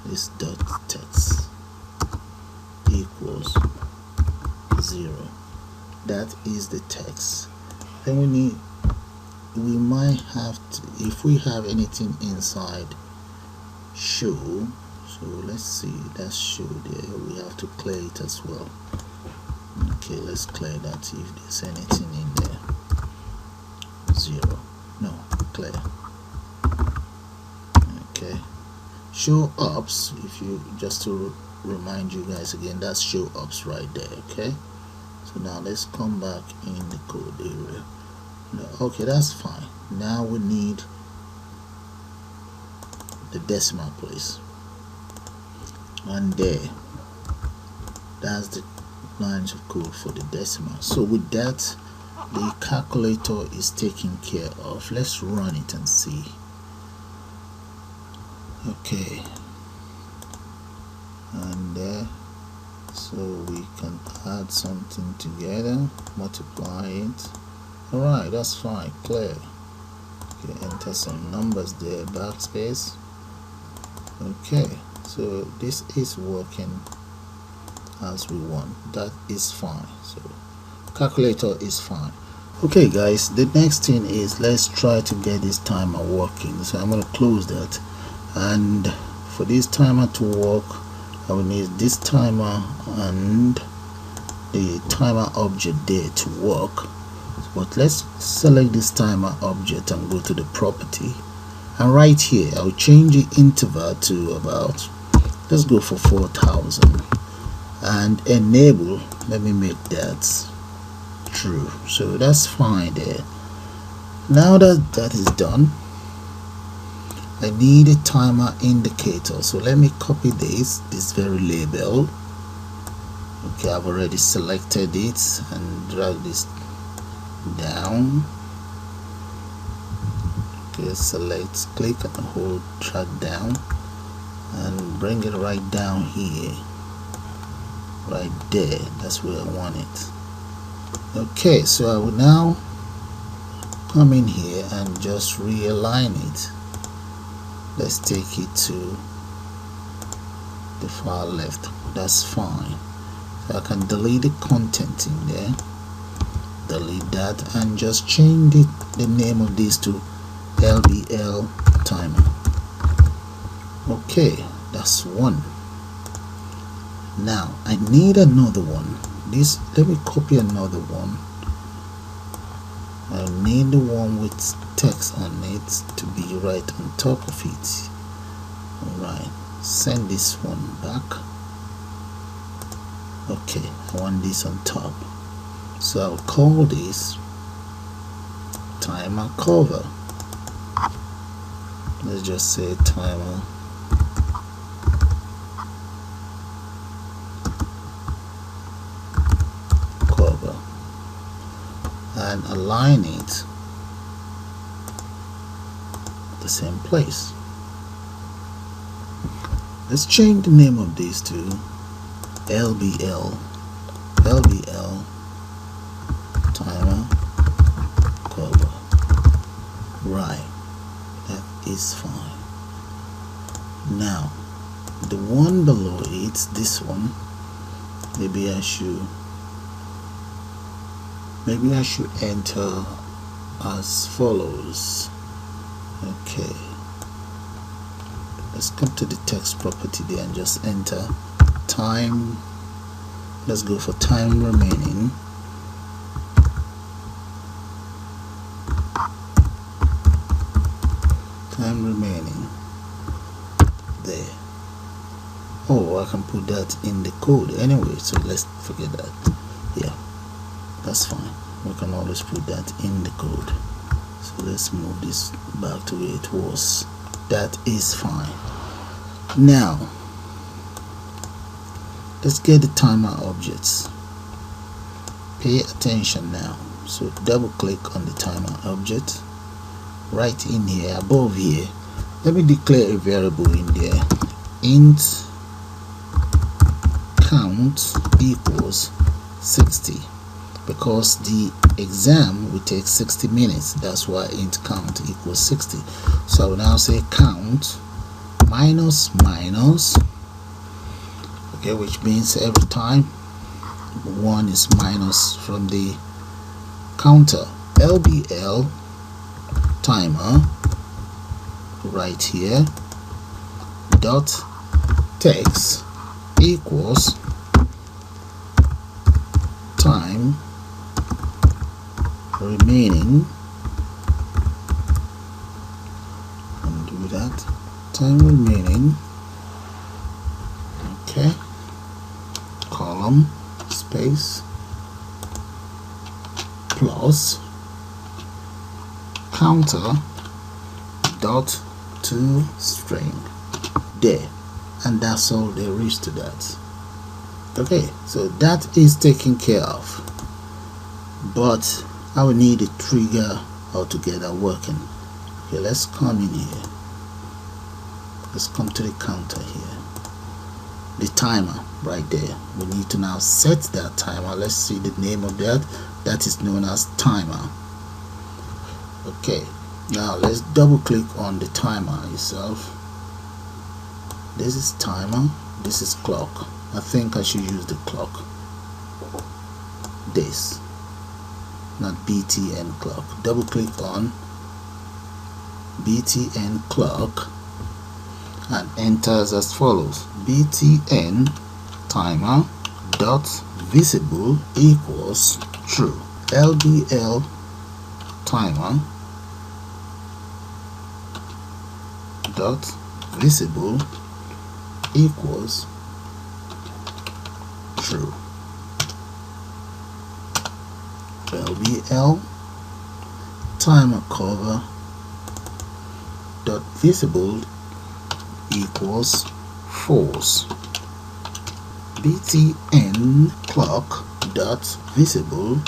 This dot text equals 0. That is the text. Then we might have to, if we have anything inside show, so let's see, that's show there, we have to clear it as well. Okay, let's clear that if there's anything in there. 0, no, clear. Okay, show ops, if you just to remind you guys again, that's show ops right there. Okay, so now let's come back in the code area. No, okay, that's fine. Now we need the decimal place, and there, that's the lines of code for the decimal. So with that, the calculator is taken care of. Let's run it and see. Okay, and there, so we can add something together, multiply it. Alright, that's fine, clear. Okay, enter some numbers there, backspace. Okay, so this is working as we want. That is fine. So calculator is fine. Okay guys, the next thing is let's try to get this timer working. So I'm going to close that, and for this timer to work I will need this timer and the timer object there to work. But let's select this timer object and go to the property, and right here I'll change the interval to about, let's go for 4000, and enable, let me make that true. So that's fine there. Now that that is done, I need a timer indicator. So let me copy this very label. Okay, I've already selected it, and drag this down. Okay, select, click and hold, drag down, and bring it right down here, right there. That's where I want it. Okay, so I will now come in here and just realign it. Let's take it to the far left. That's fine. So I can delete the content in there, delete that, and just change the name of this to LBL timer. Okay, that's one. Now I need another one. This, let me copy another one. I need the one with text on it to be right on top of it. Alright, send this one back. Okay, I want this on top, so I'll call this timer cover. Let's just say timer cover, and align it at the same place. Let's change the name of these to LBL timer cover. Right, that is fine. Now the one below it, this one, maybe I should enter as follows. Okay, let's come to the text property there and just enter time. Let's go for time remaining. Time remaining there. Oh, I can put that in the code anyway, so let's forget that. Yeah, that's fine. We can always put that in the code. So let's move this back to where it was. That is fine. Now let's get the timer objects. Pay attention now. So double click on the timer object. Right in here, above here, let me declare a variable in there. Int count equals 60, because the exam will take 60 minutes. That's why int count equals 60. So I will now say count minus, okay, which means every time one is minus from the counter. LBL timer right here dot text equals time remaining, and do that, time remaining, okay, column space plus counter dot to string there, and that's all there is to that. Okay, so that is taken care of, but I will need a trigger altogether working. Okay, let's come in here. Let's come to the counter here, the timer right there. We need to now set that timer. Let's see the name of that. That is known as timer. Okay, now let's double click on the timer itself. This is timer, this is clock. I think I should use the clock. This, not BTN clock. Double click on BTN clock and enters as follows: BTN timer dot visible equals true. LBL timer dot visible equals true. LBL timer cover dot visible equals false. BTN clock dot visible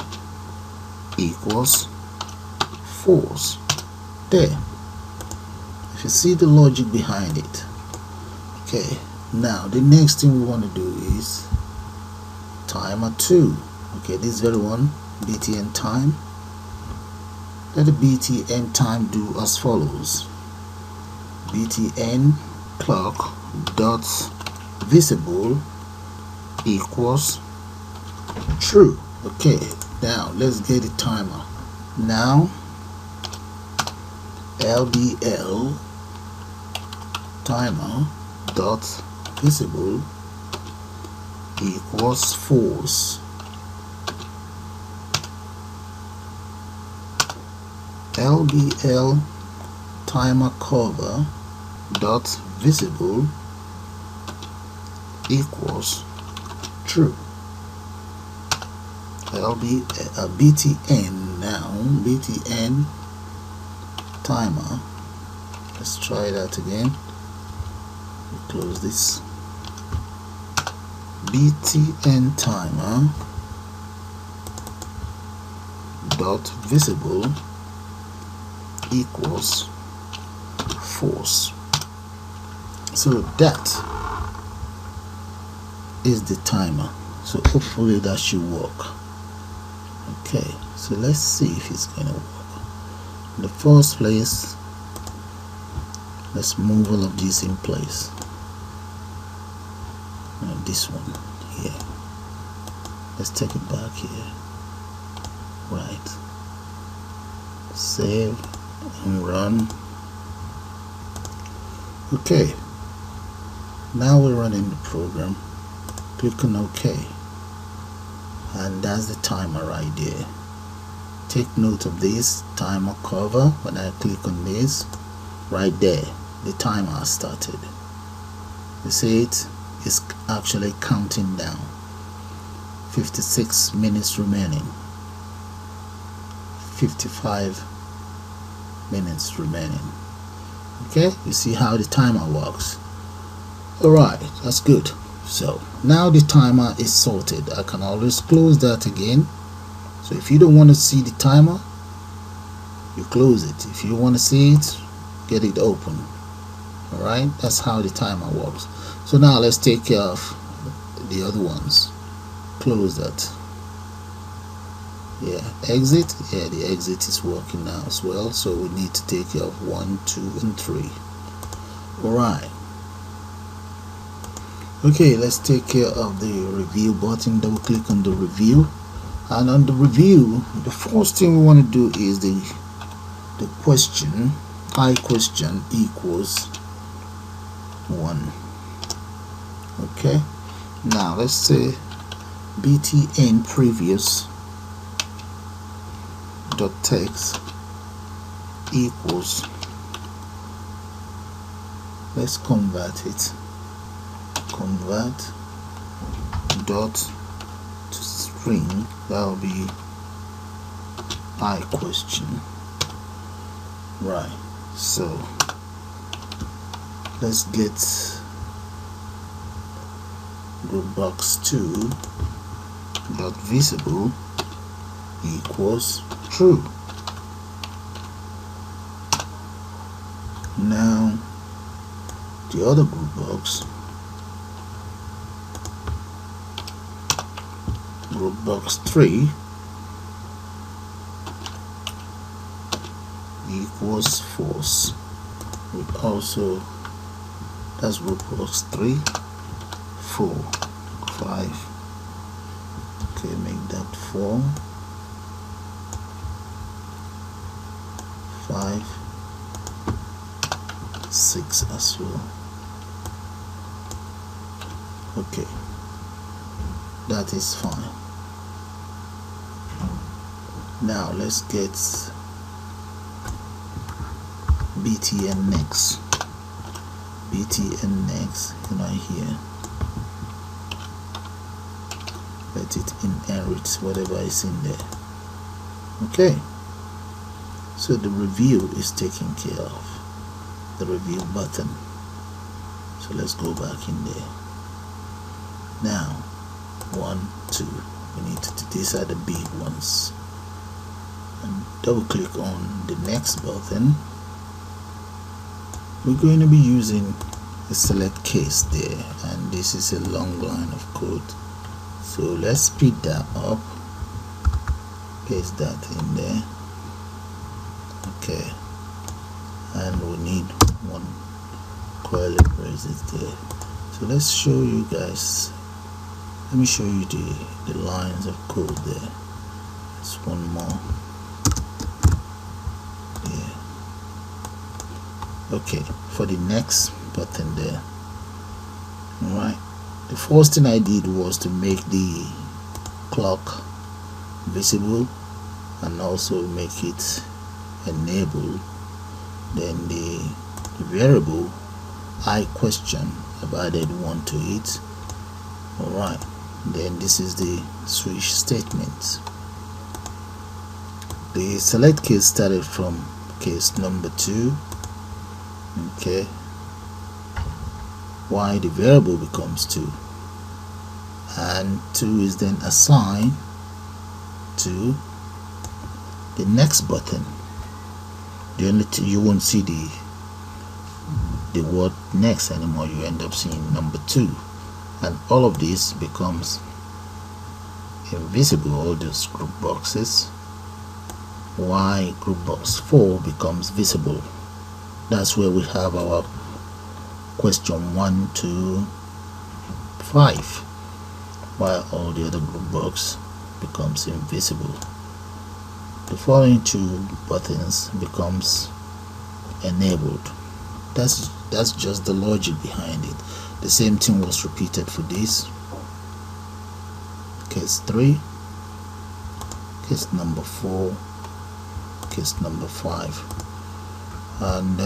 equals false. There, if you see the logic behind it. Okay, now the next thing we want to do is timer 2. Okay, this very one, BTN time. Let the BTN time do as follows: BTN clock dot visible equals true. Okay, now let's get the timer. Now LBL timer dot visible equals false. LBL timer cover dot visible equals true. That'll be a BTN now. BTN timer. Let's try that again. We close this. BTN timer dot visible equals false. So that is the timer. So hopefully that should work. Okay, so let's see if it's gonna work. In the first place, let's move all of these in place. And this one here, let's take it back here. Right, save and run. Okay, now we're running the program. Click on OK, and that's the timer right there. Take note of this timer cover. When I click on this right there, the timer has started. You see it is actually counting down. 56 minutes remaining, 55 minutes remaining. Okay, you see how the timer works. Alright, that's good. So now the timer is sorted. I can always close that again. So if you don't want to see the timer, you close it. If you want to see it, get it open. Alright, that's how the timer works. So now let's take care of the other ones. Close that. Yeah, exit. Yeah, the exit is working now as well. So we need to take care of 1, 2, and 3. Alright. Okay, let's take care of the review button. Double click on the review, and on the review, the first thing we want to do is the question, I question equals 1. Okay, now let's say BTN previous dot text equals, let's convert it, convert dot to string. That will be I question. Right, so let's get Groupbox 2 dot visible equals true. Now the other Groupbox, Groupbox 3 equals false. We also, that's Groupbox 3, 4, 5. Okay, make that 4, 5, 6 as well. Okay, that is fine. Now let's get BTN next. BTN next, right here. Let it inherit whatever is in there. Okay, so the review is taken care of, the review button. So let's go back in there. Now 1, 2, we need to, these are the big ones, and double click on the next button. We're going to be using a select case there, and this is a long line of code, so let's speed that up, paste that in there. Okay, and we need one curly braces there. So let's show you guys, let me show you the lines of code there. It's one more. Yeah. Okay, for the next button there. Alright, the first thing I did was to make the clock visible and also make it enable. Then the variable I question, I've added 1 to it. Alright, then this is the switch statement. The select case started from case number 2. Okay, why the variable becomes 2, and 2 is then assigned to the next button. The only you won't see the word next anymore. You end up seeing number 2, and all of this becomes invisible, all those group boxes. Why group box 4 becomes visible? That's where we have our question 1 to 5, while all the other group box becomes invisible. The following 2 buttons becomes enabled. That's just the logic behind it. The same thing was repeated for this case 3, case number 4, case number 5. And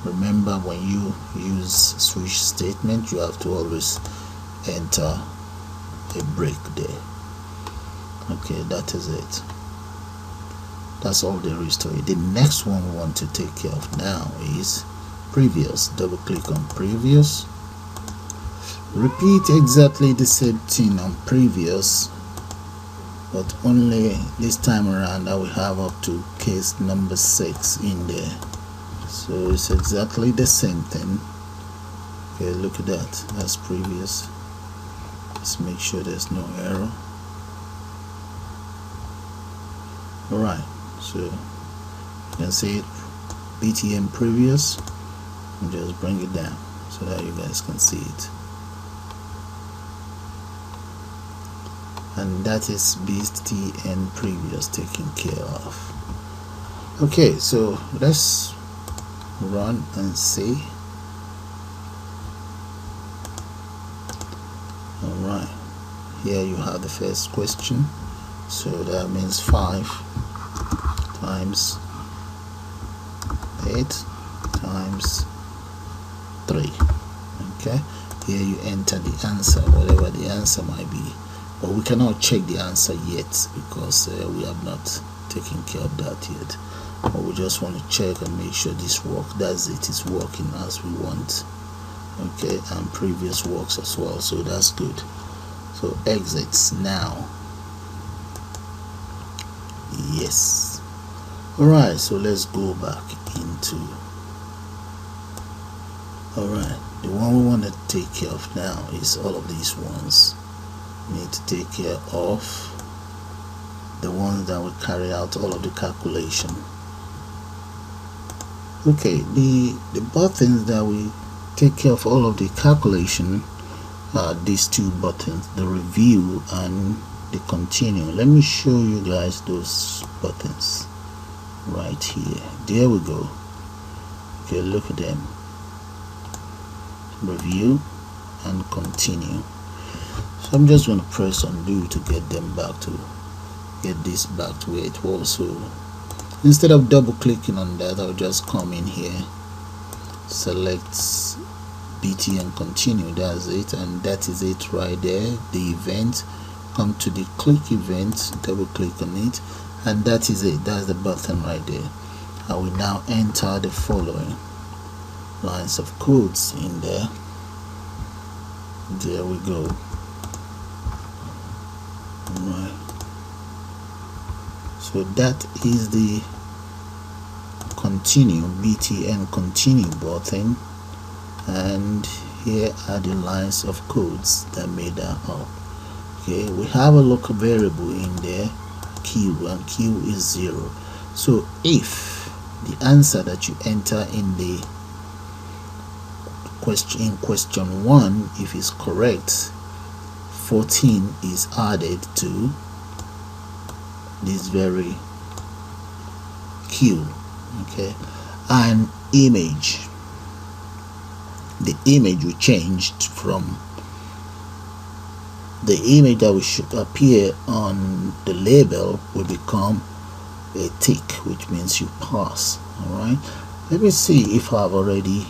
remember, when you use switch statement, you have to always enter a break there. Okay, that is it. That's all there is to it. The next one we want to take care of now is previous. Double click on previous. Repeat exactly the same thing on previous, but only this time around I will have up to case number 6 in there. So it's exactly the same thing. Okay, look at that. That's previous. Let's make sure there's no error. Alright, so you can see it, BTN previous, and just bring it down so that you guys can see it. And that is BTN previous taken care of. Okay, so let's run and see. Alright, here you have the first question. So that means 5 times 8 times 3. Okay, here you enter the answer, whatever the answer might be, but we cannot check the answer yet because we have not taken care of that yet. But we just want to check and make sure this works. That's it, it's working as we want. Okay, and previous works as well, so that's good. So exits now. Yes. Alright, so let's go back into, alright, the one we want to take care of now is all of these ones. We need to take care of the ones that will carry out all of the calculation. Okay, the buttons that we take care of all of the calculation are these 2 buttons, the review and the continue. Let me show you guys those buttons right here. There we go. Okay, look at them, review and continue. So I'm just going to press undo to get them back to get this back to where it was. So instead of double clicking on that, I'll just come in here, select BTN continue, that's it, and that is it right there. The event, come to the click event, double click on it, and that is it. That's the button right there. I will now enter the following lines of codes in there. There we go. Alright, so that is the continue, BTN continue button, and here are the lines of codes that made that up. Okay, we have a local variable in there, q, and q is 0. So if the answer that you enter in the question 1, if it's correct, 14 is added to this very q. Okay, and image, the image we changed from the image that we should appear on the label will become a tick, which means you pass. All right, let me see if I've already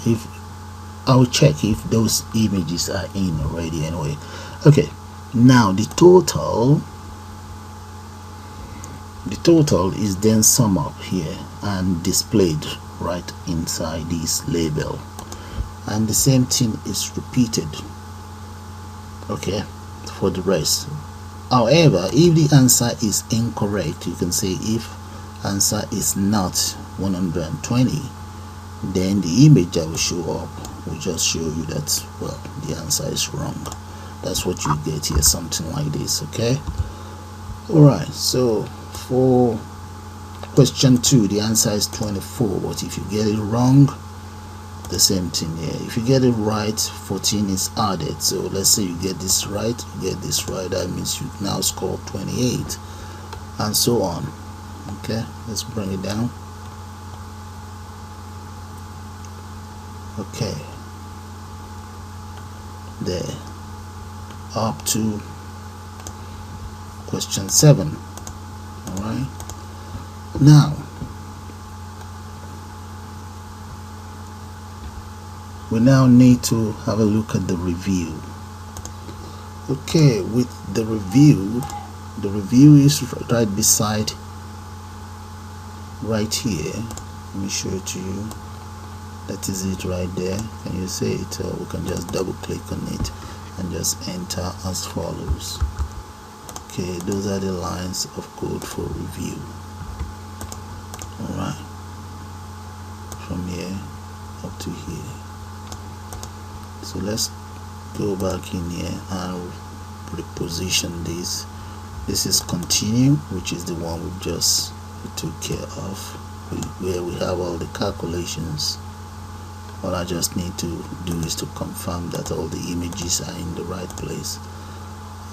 if I'll check if those images are in already anyway. Okay, now the total is then sum up here and displayed right inside this label, and the same thing is repeated, okay, for the rest. However, if the answer is incorrect, you can say if answer is not 120, then the image that will show up will just show you that, well, the answer is wrong. That's what you get here, something like this. Okay, all right. So for question 2, the answer is 24, but if you get it wrong, the same thing here. If you get it right, 14 is added. So let's say you get this right, that means you now score 28, and so on. Okay, let's bring it down. Okay, there, up to question 7. All right, now we now need to have a look at the review. Okay, with the review is right beside, right here. Let me show it to you. That is it right there. Can you see it? Or we can just double click on it and just enter as follows. Okay, those are the lines of code for review. All right, from here up to here. So let's go back in here and reposition this. This is continue, which is the one we took care of, where we have all the calculations. All I just need to do is to confirm that all the images are in the right place.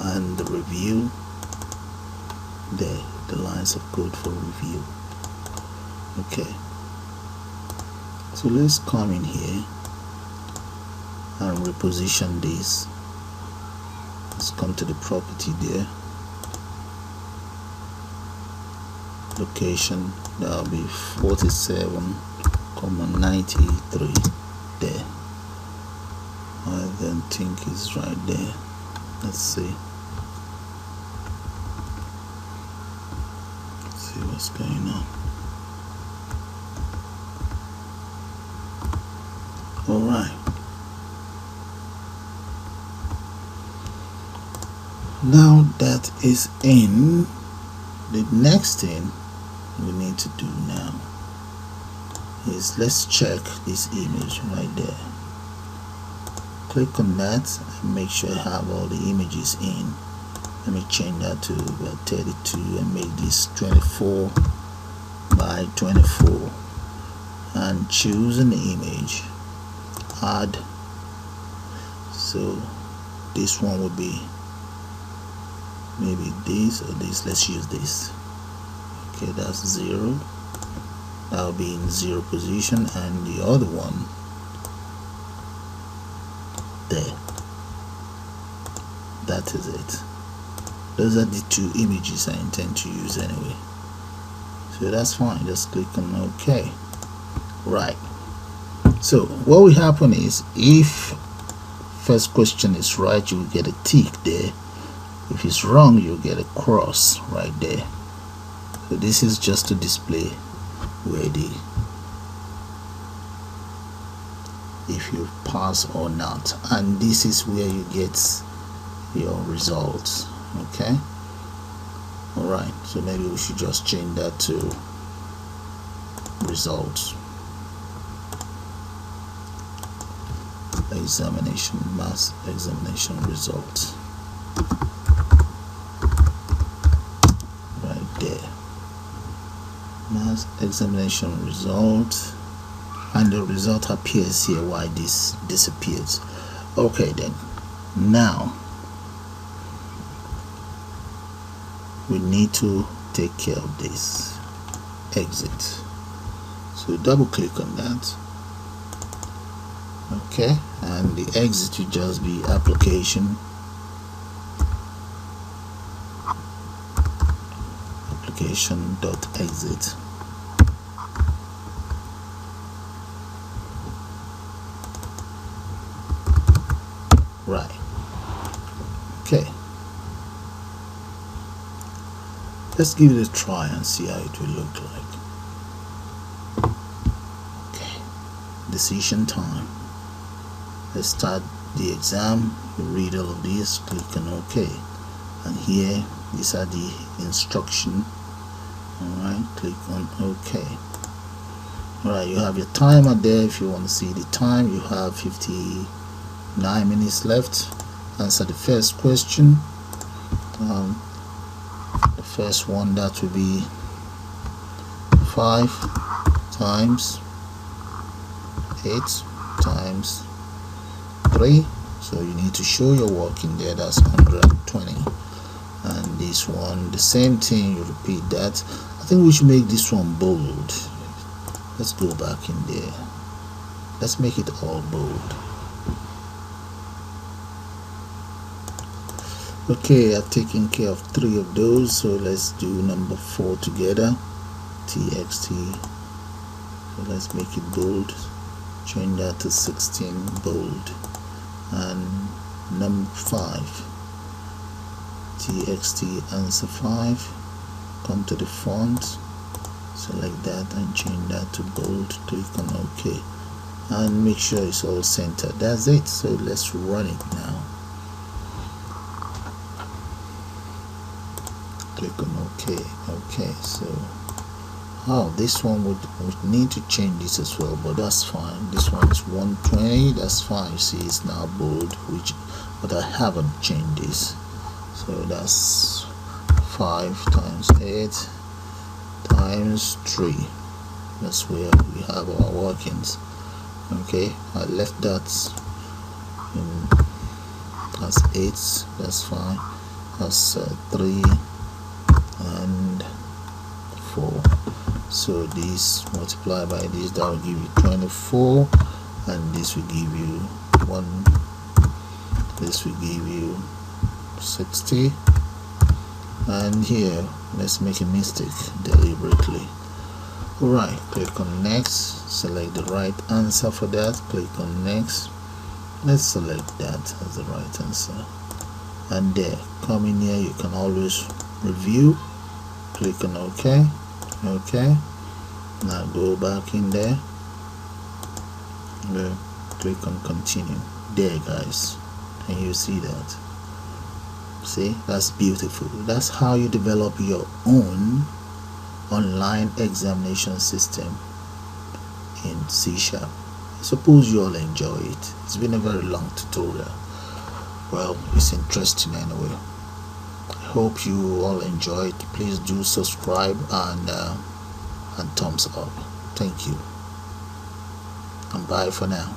And the review, there, the lines of code for review. Okay, so let's come in here and reposition this. Let's come to the property there, location, that'll be 47,93 there. I don't think it's right there. Let's see what's going on. All right, now that is in, the next thing we need to do now is let's check this image right there. Click on that and make sure I have all the images in. Let me change that to about 32 and make this 24 by 24, and choose an image, add. So this one would be maybe this or this. Let's use this. Okay, that's 0. That'll be in 0 position, and the other one there. That is it. Those are the 2 images I intend to use anyway. So that's fine. Just click on OK. Right. So what will happen is, if first question is right, you will get a tick there. If it's wrong, you'll get a cross right there. So this is just to display where if you pass or not, and this is where you get your results. Okay, all right, so maybe we should just change that to results, examination, mass examination results, right there, mass examination result, and the result appears here while this disappears. Okay, then now we need to take care of this exit. So double click on that. Okay, and the exit will just be application.exit. Right. Okay. Let's give it a try and see how it will look like. Okay. Decision time. Let's start the exam. You read all of this, click on OK. And here, these are the instruction. Alright, click on OK. Alright, you have your timer there. If you want to see the time, you have 59 minutes left. Answer the first question. The first one, that will be 5 times 8 times 3. So you need to show your work in there. That's 120. And this one, the same thing, you repeat that. I think we should make this one bold. Let's go back in there. Let's make it all bold. Okay, I've taken care of 3 of those, so let's do number 4 together. TXT. So let's make it bold. Change that to 16, bold. And number 5. TXT answer 5. Come to the font, select that and change that to bold. Click on OK. And make sure it's all centered. That's it. So let's run it now. Click on OK. Okay, so this one would need to change this as well, but that's fine. This one is 120. That's fine. You see, it's now bold, but I haven't changed this. So that's 5 times 8 times 3. That's where we have our workings. Okay, I left that in as 8. That's fine. That's 3 and 4. So this multiplied by this, that will give you 24, and this will give you 1. This will give you 60. And here, let's make a mistake deliberately. Alright, click on next. Select the right answer for that. Click on next. Let's select that as the right answer. And there, come in here. You can always review. Click on OK. Okay, now go back in there. Click on continue. There, guys, and you see that. See, that's beautiful. That's how you develop your own online examination system in C#. Suppose you all enjoy it. It's been a very long tutorial. Well, it's interesting anyway. I hope you all enjoyed. Please do subscribe and thumbs up. Thank you, and bye for now.